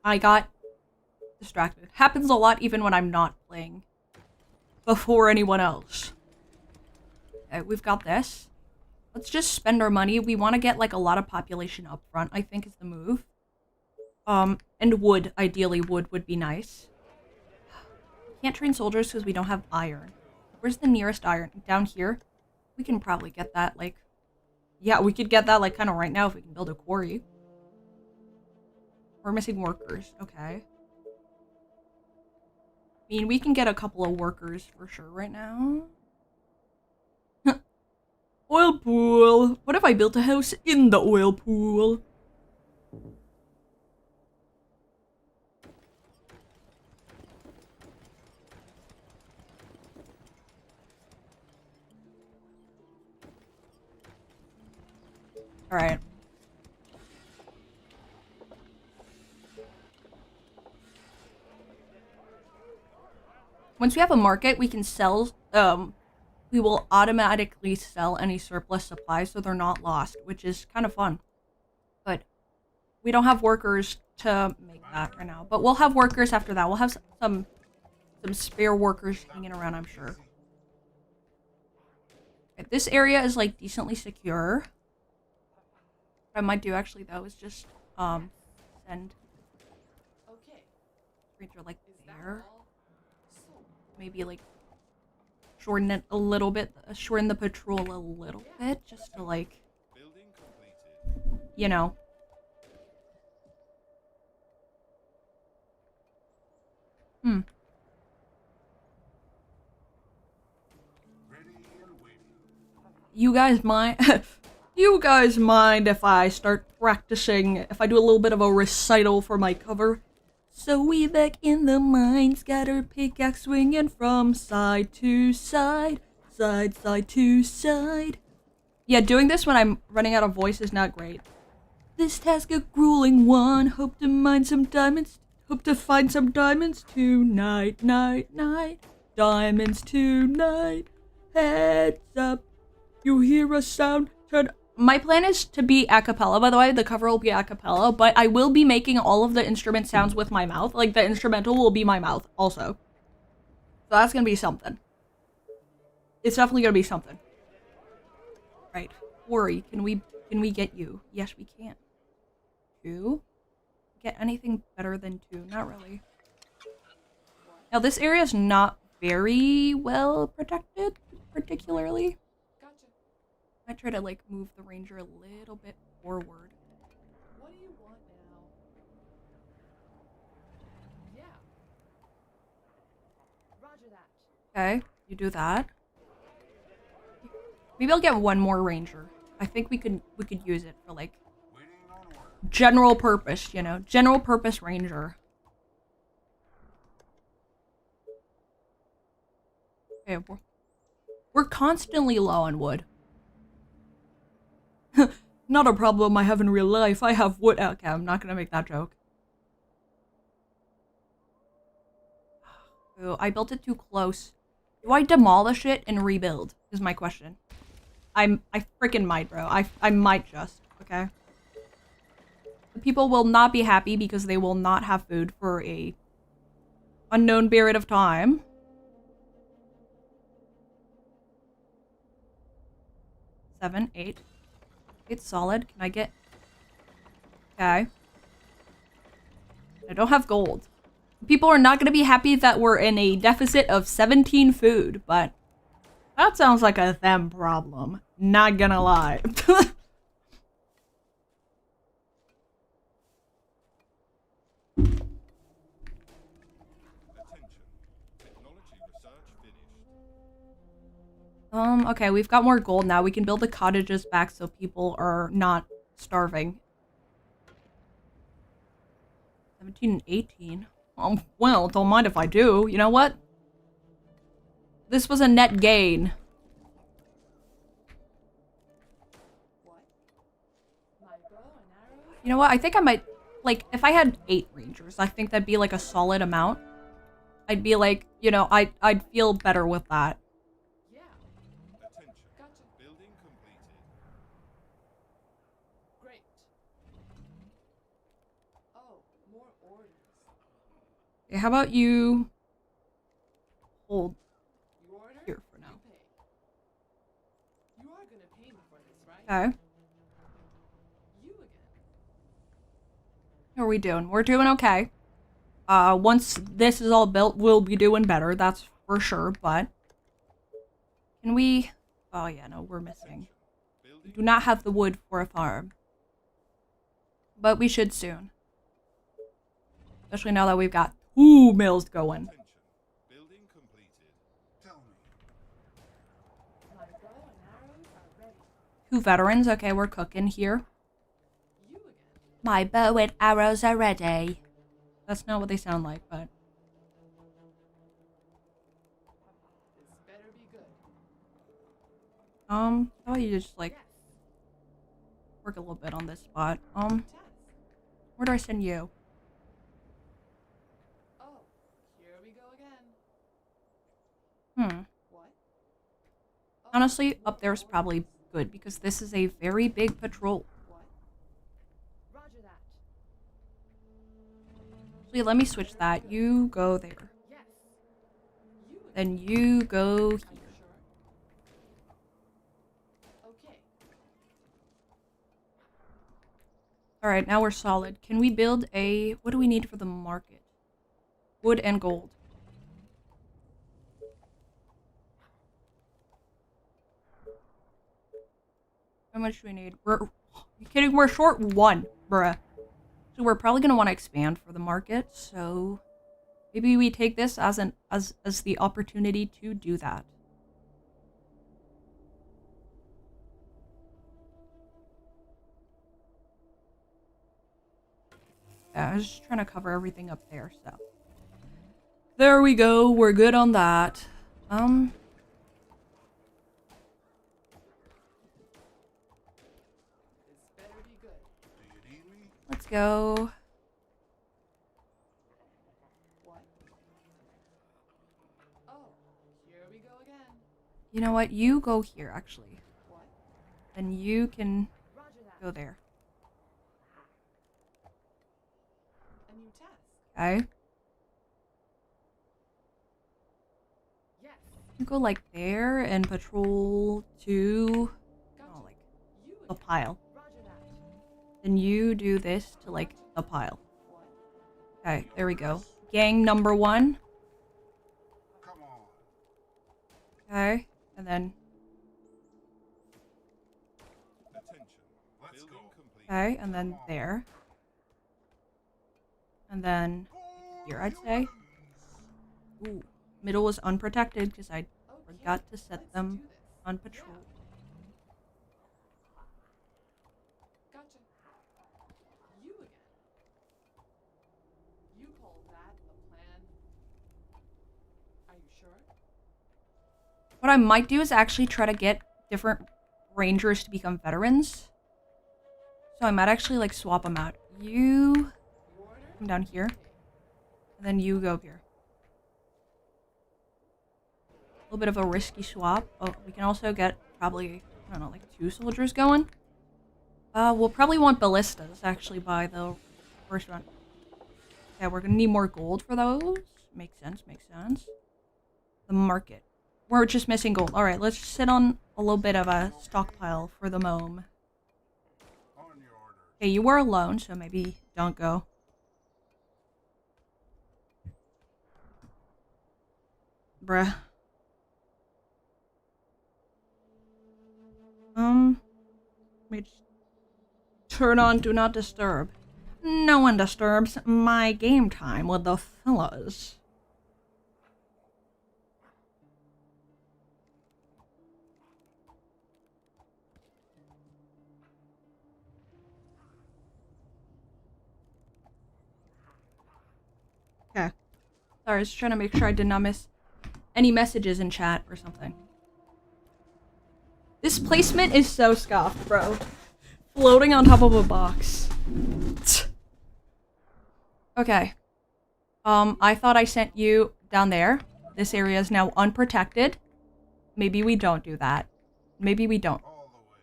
I got distracted. Happens a lot even when I'm not playing. Before anyone else. Okay, we've got this. Let's just spend our money. We want to get like a lot of population up front, I think is the move. And wood. Ideally, wood would be nice. Can't train soldiers because we don't have iron. Where's the nearest iron? Down here? We can probably get that, like... Yeah, we could get that, like, kind of right now if we can build a quarry. We're missing workers. Okay. I mean, we can get a couple of workers for sure right now. Oil pool. What if I built a house in the oil pool? All right. Once we have a market, we can sell, we will automatically sell any surplus supplies so they're not lost, which is kind of fun. But we don't have workers to make that right now. But we'll have workers after that. We'll have some spare workers hanging around, I'm sure. Okay, this area is, like, decently secure. What I might do, actually, though, is just, send Okay. ranger, like, Is that there. all? So, Maybe like shorten it a little bit, shorten the patrol a little bit, just to like, Building completed. you know. Ready and waiting. You guys mind? You guys mind if I start practicing? If I do a little bit of a recital for my cover? So we back in the mines, got our pickaxe swinging from side to side, side to side. Yeah, doing this when I'm running out of voice is not great. This task a grueling one. Hope to mine some diamonds. Hope to find some diamonds tonight, night. Diamonds tonight. Heads up. You hear a sound. Turn. My plan is to be a cappella, by the way. The cover will be a cappella, but I will be making all of the instrument sounds with my mouth. Like, the instrumental will be my mouth, also. So that's gonna be something. It's definitely gonna be something. Right. Worry, can we get you? Yes, we can. 2? Get anything better than 2? Not really. Now, this area is not very well protected, particularly. gotcha. I try to, like, move the ranger a little bit forward. What do you want now? Yeah. Roger that. Okay, you do that. Maybe I'll get one more ranger. I think we could use it for, like, Waiting on order. general purpose, you know? General purpose ranger. Okay, we're constantly low on wood. Not a problem I have in real life. I have wood. Okay, I'm not gonna make that joke. Oh, I built it too close. Do I demolish it and rebuild? Is my question. I freaking might, bro. I might just. Okay. The people will not be happy because they will not have food for a unknown period of time. Seven, 8. It's solid. Can I get... Okay. I don't have gold. People are not going to be happy that we're in a deficit of 17 food, but that sounds like a them problem. Not gonna lie. Attention. Technology research finished. Okay, we've got more gold now. We can build the cottages back so people are not starving. 17 and 18. Well, don't mind if I do. You know what? This was a net gain. What? My bow and arrows? You know what? I think I might, like, if I had 8 rangers, I think that'd be like a solid amount. I'd be like, you know, I'd feel better with that. Yeah. Attention. Gotcha. Building completed. Great. Oh, more orders. Okay, how about you hold You order? here for now? You pay. You are gonna pay me for this, right? Okay. You again. How are we doing? We're doing okay. Once this is all built, we'll be doing better, that's for sure, but... Can we... Oh yeah, no, we're missing. We Building. do not have the wood for a farm. But we should soon. Especially now that we've got 2 mills going. Attention. Building completed. Tell me. My bow and arrows are ready. 2 veterans, okay, we're cooking here. You again. My bow and arrows are ready. That's not what they sound like, but... This better be good. How about you just, like, Yes. work a little bit on this spot. Task. Where do I send you? Oh, here we go again. What? Oh, Honestly, more up there's probably orders. good, because this is a very big patrol. What? Roger that. Actually, let me switch that. You go there. Yes. You again. Then you go Are here. you sure? Okay. Alright, now we're solid. Can we build a... What do we need for the market? Wood and gold. How much do we need? Are you kidding? We're short 1, bruh. So we're probably gonna want to expand for the market, so... Maybe we take this as the opportunity to do that. Yeah, I was just trying to cover everything up there, so. There we go, we're good on that. This better be good. Do you need me? Let's go. What? Oh, here we go again. You know what? You go here, actually. What? Then you can Roger that. go there. A new task. Okay? Yes. You go like there and patrol to... Gotcha. Oh, like You the again. pile. Roger that. Then you do this to like the pile. What? Okay, there we go. Gang number 1. Come on. Okay, and then... Attention. Let's Building go. complete. Okay, and then there. And then here, I'd say. Ooh, middle was unprotected because I Okay. forgot to set let's them do this. on patrol. Gotcha. You again. You call that a plan? Are you sure? What I might do is actually try to get different rangers to become veterans. So I might actually like swap them out. You You order? come down here, Okay. and then you go here. A little bit of a risky swap. Oh, we can also get probably, I don't know, like 2 soldiers going. We'll probably want ballistas actually by the first run. Yeah, we're gonna need more gold for those. Makes sense, makes sense. The market. We're just missing gold. Alright, let's sit on a little bit of a stockpile for the moment. On your orders. Okay, you were alone, so maybe don't go. Bruh. Let me just turn on Do Not Disturb. No one disturbs my game time with the fellas. Sorry, I was trying to make sure I did not miss any messages in chat or something. This placement is so scuffed, bro. Floating on top of a box. Okay. I thought I sent you down there. This area is now unprotected. Maybe we don't do that. Maybe we don't. All the way.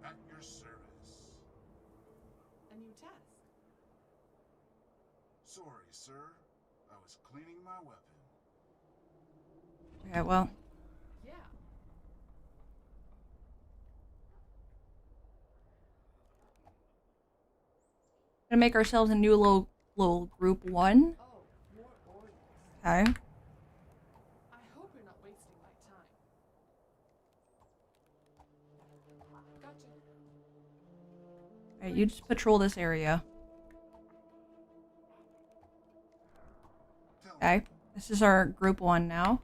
At your service. A new task. Sorry, sir. I was cleaning my weapon. Okay, well. Yeah. Gonna make ourselves a new little group 1. Oh, more orders. Okay. I hope you're not wasting my time. Gotcha. Alright, you just patrol this area. Tell me, Okay. This is our group 1 now.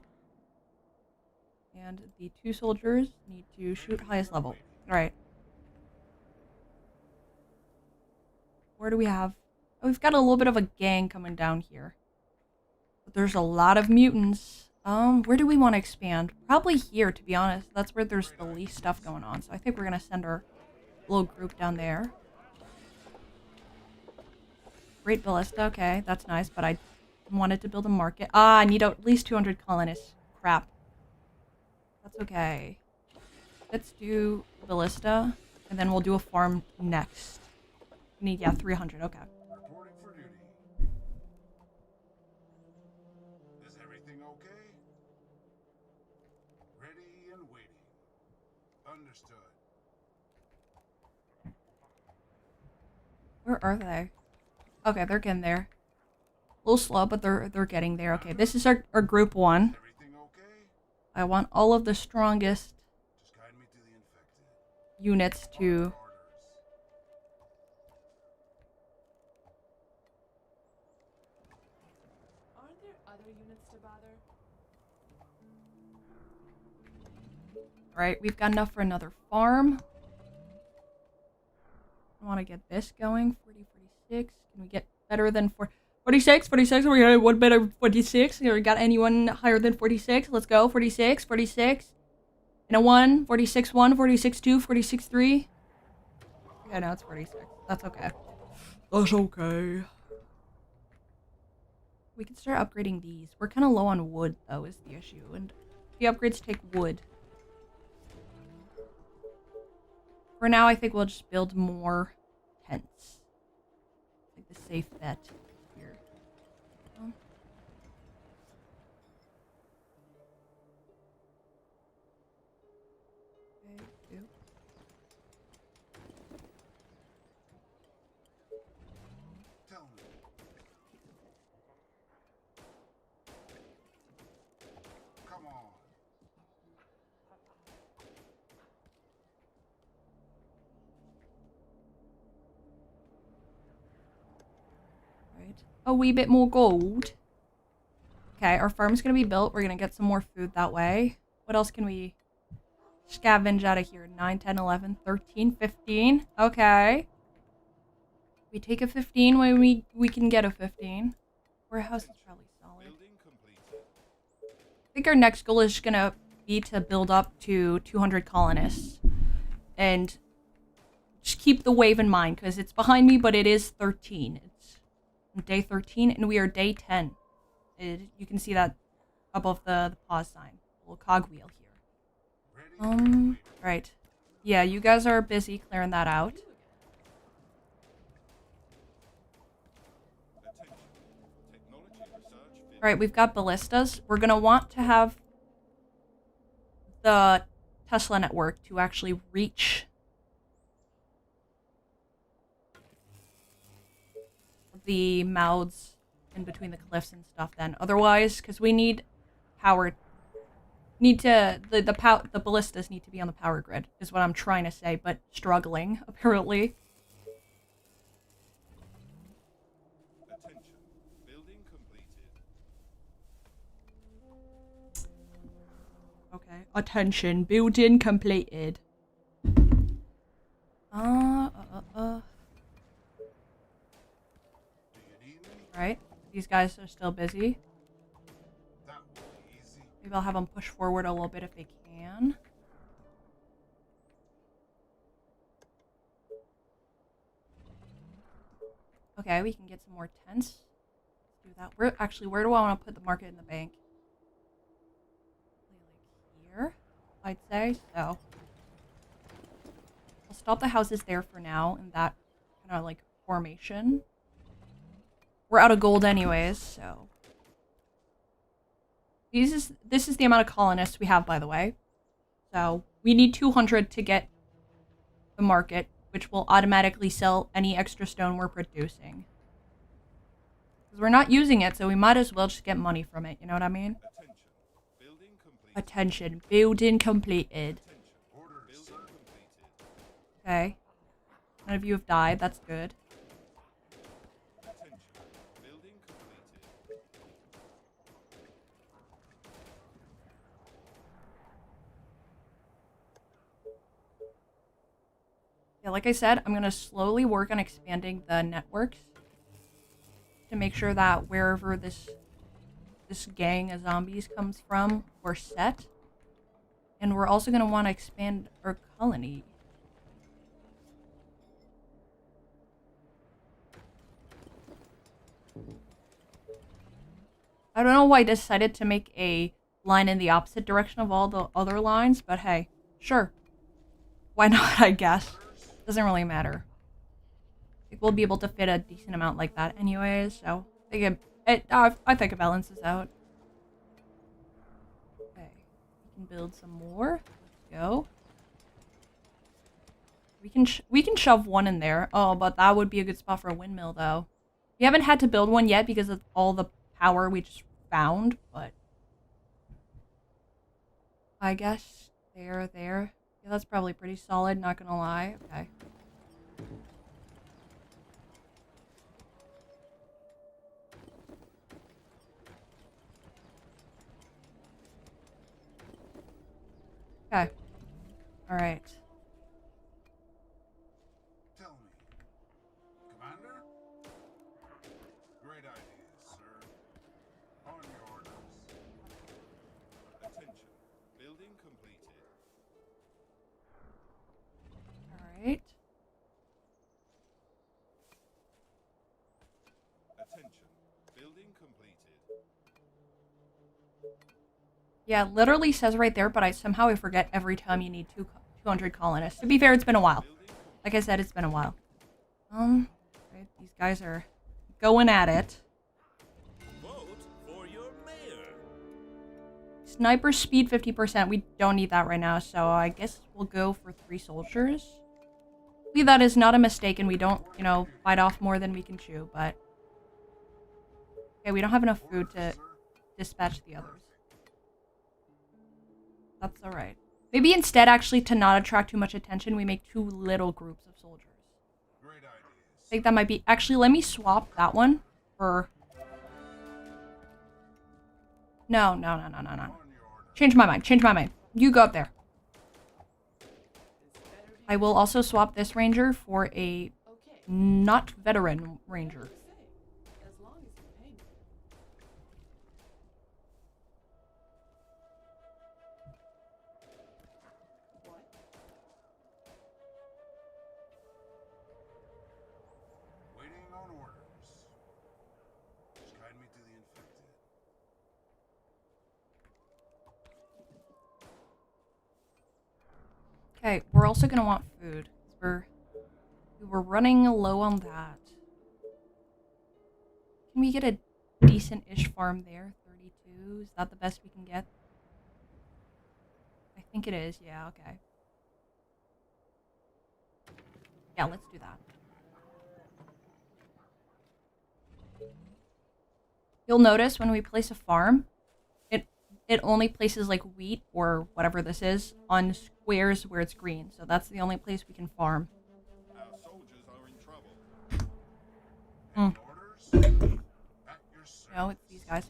And the 2 soldiers need to shoot highest level. Alright. Where do we have? Oh, we've got a little bit of a gang coming down here. But there's a lot of mutants. Where do we want to expand? Probably here, to be honest. That's where there's the least stuff going on. So I think we're going to send our little group down there. Great ballista. Okay, that's nice. But I wanted to build a market. Ah, I need at least 200 colonists. Crap. That's okay. Let's do ballista. And then we'll do a farm next. Need, yeah, 300. Okay. reporting for duty. Is everything okay? Ready and waiting. Understood. Where are they? Okay, they're getting there. A little slow, but they're getting there. Okay, this is our group 1. Everything okay? I want all of the strongest Just guide me to the infected. units to... Orders. Aren't there other units to bother? Alright, we've got enough for another farm. I want to get this going. 40, 46. Can we get better than 46? 46? We got one better 46. We got anyone higher than 46? Let's go. 46, 46. And a 1. 46, 1. 46, 2. 46, 3. Yeah, no, it's 46. That's okay. That's okay. We can start upgrading these. We're kind of low on wood, though, is the issue. And the upgrades take wood. For now, I think we'll just build more tents. Like the safe bet here. Okay, 2. Tell me. Come on. Right. A wee bit more gold. Okay, our farm's gonna be built. We're gonna get some more food that way. What else can we scavenge out of here? 9, 10, 11, 13, 15. Okay. We take a 15 when we can get a 15. Warehouse is probably solid. Building completed. I think our next goal is gonna be to build up to 200 colonists. And just keep the wave in mind, because it's behind me, but it is 13. It's day 13, and we are day 10. You can see that above the pause sign. A little cogwheel here. Ready? Right. Yeah, you guys are busy clearing that out. Attention. Technology research field. Alright, we've got ballistas. We're gonna want to have the Tesla network to actually reach the mouths in between the cliffs and stuff then. Otherwise, because we need power, the ballistas need to be on the power grid, is what I'm trying to say, but struggling, apparently. Attention. Building completed. Okay. Attention, building completed. Do you need me? these guys are still busy. That will be easy. Maybe I'll have them push forward a little bit if they can. Okay, we can get some more tents. Let's do that. Where do I want to put the market in the bank? Like here, I'd say. So I'll stop the houses there for now in that kind of like formation. We're out of gold anyways, so this is the amount of colonists we have, by the way. So we need 200 to get the market, which will automatically sell any extra stone we're producing. Because we're not using it, so we might as well just get money from it, you know what I mean? Attention. Attention. Building completed. Building completed. Attention. Orders, sir. Building completed. Okay. None of you have died, that's good. Attention. Building completed. Yeah, like I said, I'm going to slowly work on expanding the networks to make sure that wherever this gang of zombies comes from, we're set. And we're also going to want to expand our colony. I don't know why I decided to make a line in the opposite direction of all the other lines, but hey, sure. Why not, I guess. Doesn't really matter. I think we'll be able to fit a decent amount like that anyways, so I think it balances out. Okay, we can build some more. Let's go. We can shove one in there. Oh, but that would be a good spot for a windmill, though. We haven't had to build one yet because of all the power we just found, but I guess there. Yeah, that's probably pretty solid, not gonna lie. Okay. Okay. Alright. Tell me. Commander? Great ideas, sir. On your orders. Attention. Building completed. Alright. Attention. Building completed. Yeah, it literally says right there, but I somehow forget every time you need 200 colonists. To be fair, it's been a while. Like I said, it's been a while. Right, these guys are going at it. Vote for your mayor. Sniper speed 50%. We don't need that right now, so I guess we'll go for 3 soldiers. Hopefully that is not a mistake and we don't, you know, bite off more than we can chew, but... Okay, we don't have enough food to dispatch the others. That's alright. Maybe instead, actually, to not attract too much attention, we make 2 little groups of soldiers. Great ideas. I think that might be... Actually, let me swap that one for... No. On your orders. Change my mind. You go up there. I will also swap this ranger for a Okay. not veteran ranger. Say, as long as you pay me. What? Waiting on orders. Just guide me to the infected. Okay, we're also gonna want food. We're running low on that. Can we get a decent-ish farm there? 32? Is that the best we can get? I think it is. Yeah, okay. Yeah, let's do that. You'll notice when we place a farm, it only places like wheat or whatever this is on squares where it's green. So that's the only place we can farm. Our soldiers are in trouble. Mm. Orders? At your service. No, it's these guys.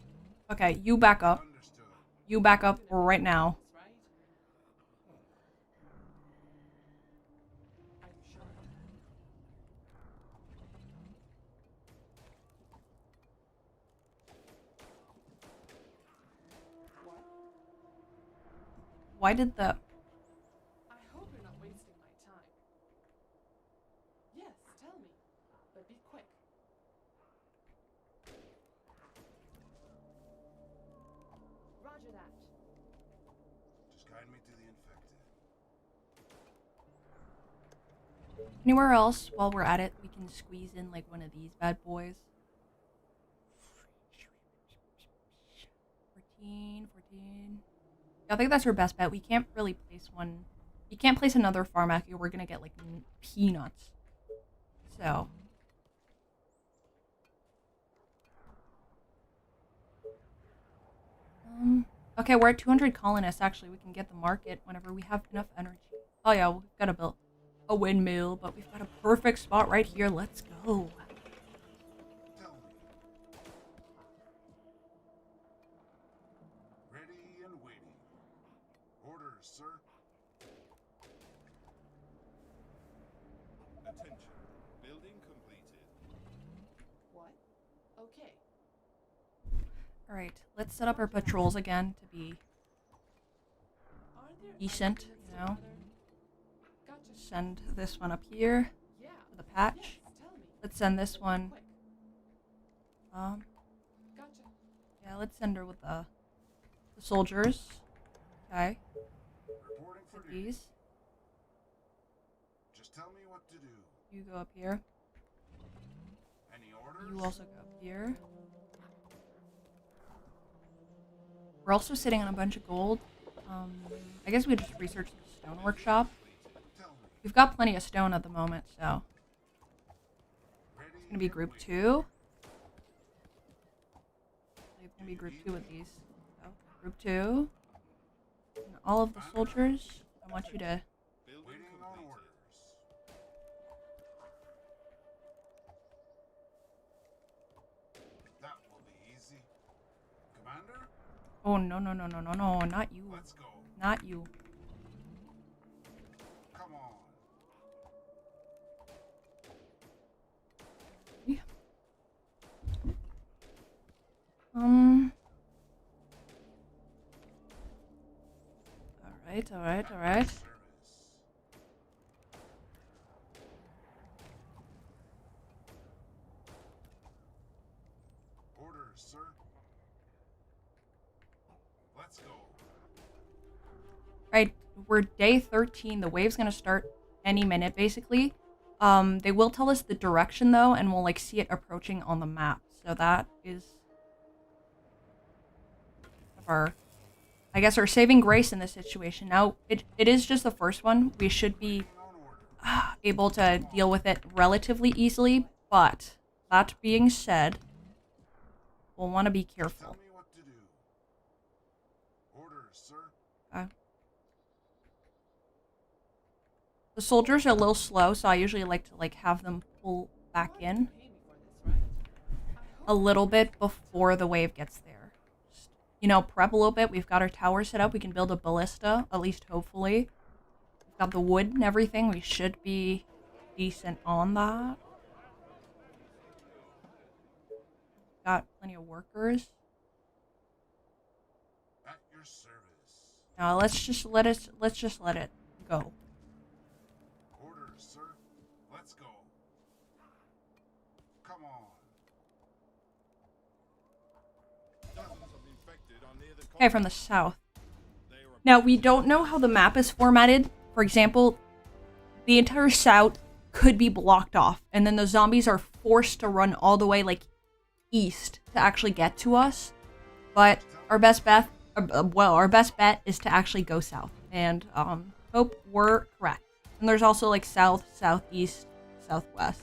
Okay, you back up. Understood. You back up right now. That's right. I'm sure. Why did the... I hope you're not wasting my time. Yes, tell me, but be quick. Roger that. Just guide me to the infected. Anywhere else, while we're at it, we can squeeze in like one of these bad boys. 14. I think that's our best bet. We can't really place one. You can't place another farm out here. We're gonna get like peanuts. So. Okay, we're at 200 colonists. Actually, we can get the market whenever we have enough energy. Oh yeah, we've got to build a windmill, but we've got a perfect spot right here. Let's go. Tell me. Ready and waiting. Orders, sir. Attention. Building completed. What? Okay. Alright, let's set up our patrols again to be Are there decent, other you know? Gotcha. Send this one up here Yeah. for the patch. Yes, tell me. Let's send this one. Quick. Um, Gotcha. yeah, let's send her with the soldiers. Okay, Reporting for duty. these. Just tell me what to do. You go up here. Any orders? You also go up here. We're also sitting on a bunch of gold. I guess we just research the stone workshop. Tell me. We've got plenty of stone at the moment, so Ready it's gonna be and group waiting. 2. It's gonna be group 2 with these. So, group 2. And all of the soldiers, I want you to Building Waiting on completed. orders. That will be easy. Commander, Oh no, not you. let's go. Not you. Come on. Yeah. Alright. Service. Orders, sir. Let's go. Right, we're day 13. The wave's gonna start any minute, basically. They will tell us the direction, though, and we'll, like, see it approaching on the map. So that is our, I guess, our saving grace in this situation. Now, it is just the first one. We should be On order. able to deal with it relatively easily, but that being said, we'll want to be Tell careful. me what to do. Orders, sir. The soldiers are a little slow, so I usually like to have them pull back in Pay me for this, right? I a hope little bit before the wave gets there. Just, you know, prep a little bit. We've got our tower set up. We can build a ballista, at least hopefully. We've got the wood and everything. We should be decent on that. Got plenty of workers. At your service. Now let's just let it go. Orders, sir. Let's go. Come on. Dozens of infected are near the Okay, from the south. They are Now, we don't know how the map is formatted. For example, the entire south could be blocked off, and then the zombies are forced to run all the way, like, east to actually get to us. But our best bet, our best bet is to actually go south, and hope we're correct. And there's also, like, south, southeast, southwest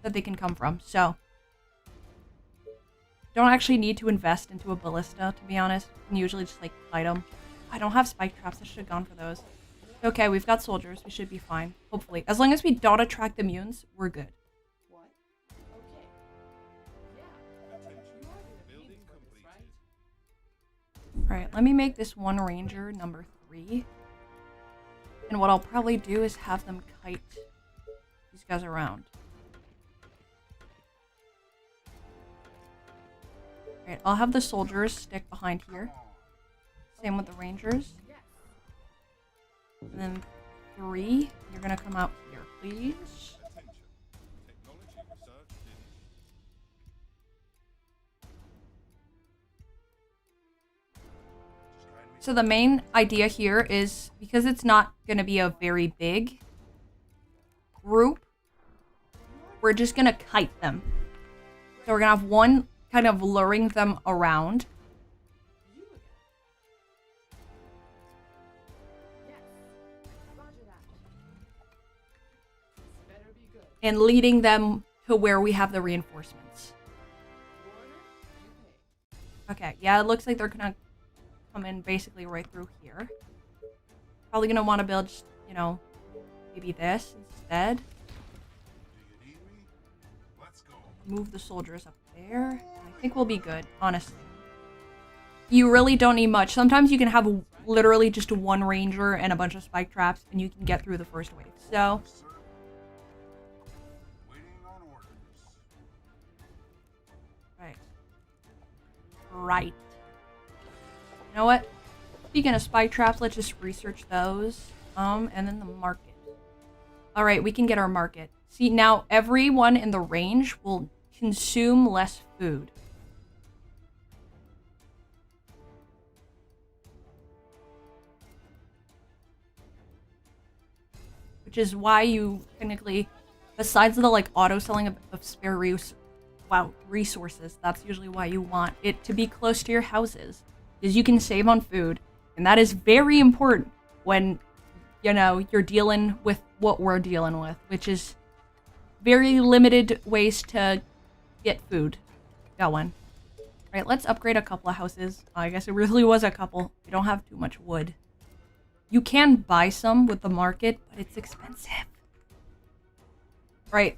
that they can come from, so don't actually need to invest into a ballista, to be honest. You can usually just, like, fight them. I don't have spike traps. I should have gone for those. Okay, we've got soldiers. We should be fine. Hopefully. As long as we don't attract the mutants, we're good. what? Okay. Yeah. attention. You are gonna pay me Building for this, completed. right? Alright, let me make this one ranger number 3. And what I'll probably do is have them kite these guys around. Alright, I'll have the soldiers stick behind here. Come on. Same with the rangers. Yes. And then 3, you're gonna come out here, please. Attention. Technology research finished. Just guide me. So the main idea here is, because it's not gonna be a very big group, we're just gonna kite them. So we're gonna have one kind of luring them around. You again. Yes. Roger that. This better be good. And leading them to where we have the reinforcements. Warner, you pay. Okay, yeah, it looks like they're gonna come in basically right through here. Probably gonna want to build, just, you know, maybe this instead. Do you need me? Let's go. Move the soldiers up there. I think we'll be good, honestly. You really don't need much. Sometimes you can have literally just one ranger and a bunch of spike traps, and you can get through the first wave. So, Sir. Waiting on orders. right. Right. You know what? Speaking of spike traps, let's just research those. And then the market. Alright, we can get our market. See, now everyone in the range will consume less food. Which is why you technically, besides the like auto selling of spare resources, that's usually why you want it to be close to your houses. Because you can save on food. And that is very important when, you know, you're dealing with what we're dealing with, which is very limited ways to get food going. Alright, let's upgrade a couple of houses. I guess it really was a couple. We don't have too much wood. You can buy some with the market, but it's expensive. Right.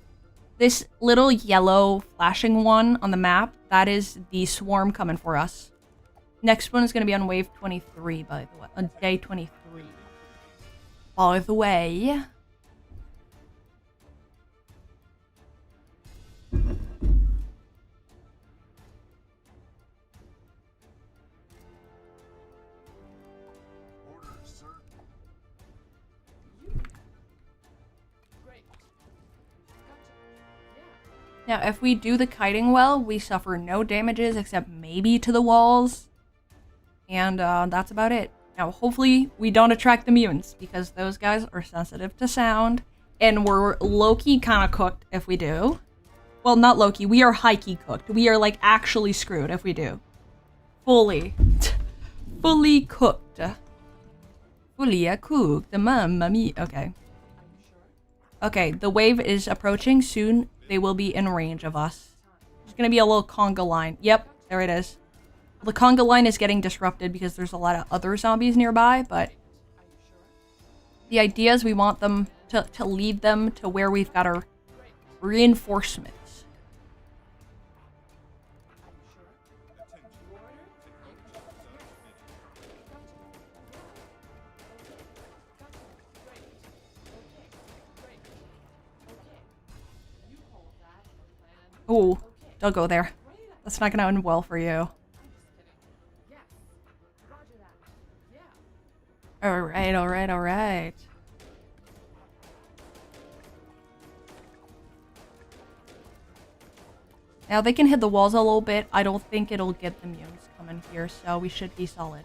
This little yellow flashing one on the map, that is the swarm coming for us. Next one is going to be on wave 23, by the way. On day 23. By the way. Orders, sir. Great. Gotcha. Yeah. Now, if we do the kiting well, we suffer no damages except maybe to the walls. And that's about it. Now, hopefully we don't attract the mutants, because those guys are sensitive to sound. And we're low-key kind of cooked if we do. Well, not low-key. We are high-key cooked. We are, like, actually screwed if we do. Fully. Fully cooked. Fully cooked. Mamma mia. Okay. Are you sure? Okay, the wave is approaching. Soon they will be in range of us. There's gonna be a little conga line. Yep, there it is. The conga line is getting disrupted because there's a lot of other zombies nearby, but Are you sure? the idea is we want them to lead them to where we've got our reinforcements. Are you sure? Attention. Warner, Technology research finished. gotcha. Great. Okay. You call that a plan? Ooh, Okay. don't go there. Great. That's not gonna end well for you. I'm just kidding. Yes. Roger that. Yeah. Alright, alright, alright. Now they can hit the walls a little bit. I don't think it'll get the mutants coming here, so we should be solid.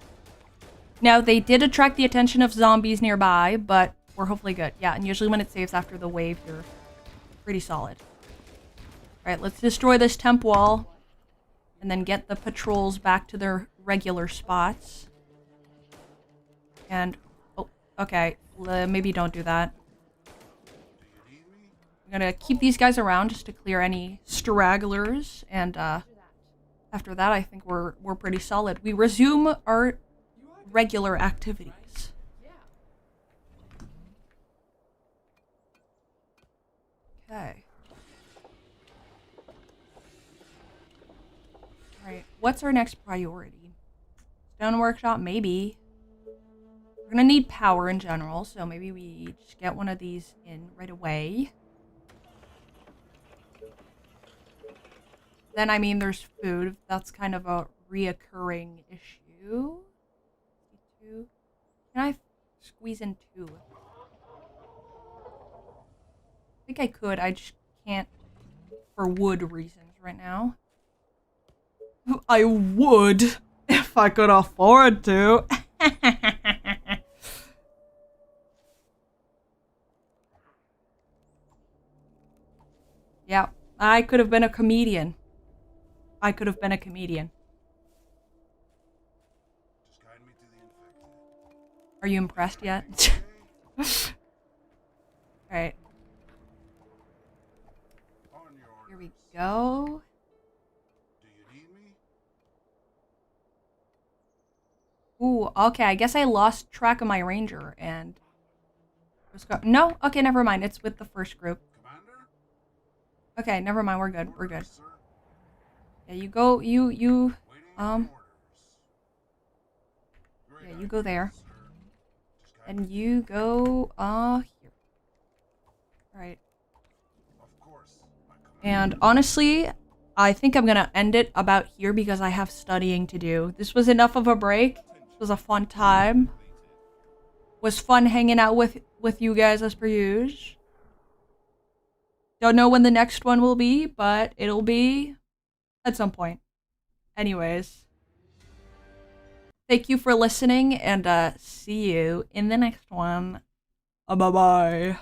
Now they did attract the attention of zombies nearby, but we're hopefully good. Yeah, and usually when it saves after the wave, you're pretty solid. Alright, let's destroy this temp wall. And then get the patrols back to their regular spots. And, oh, okay. Maybe don't do that. Do you need me? I'm gonna keep these guys around just to clear any stragglers. And, after that, I think we're pretty solid. We resume our regular activities. Yeah. Okay. Alright, what's our next priority? Stone workshop, maybe. We're gonna need power in general, so maybe we just get one of these in right away. Then, I mean, there's food. That's kind of a reoccurring issue. Can I squeeze in 2. I think I could, I just can't for wood reasons right now. I would if I could afford to. Yeah, I could have been a comedian. I could have been a comedian. Just guide me to the infected. Are you impressed yet? Alright, On your orders. here we go. Do you need me? Ooh, okay, I guess I lost track of my ranger and... No? Okay, never mind, it's with the first group. Commander? Okay, never mind, we're good, we're good. Orders, sir. Yeah, you go, you, Waiting on um, orders. Great yeah, you go idea, there. sir. Just guide And me. you go, here. Alright. Of course, my commander. And honestly, I think I'm gonna end it about here because I have studying to do. This was enough of a break. This was a fun time. Was fun hanging out with you guys as per usual. Don't know when the next one will be, but it'll be at some point. Anyways. Thank you for listening and see you in the next one. Bye-bye.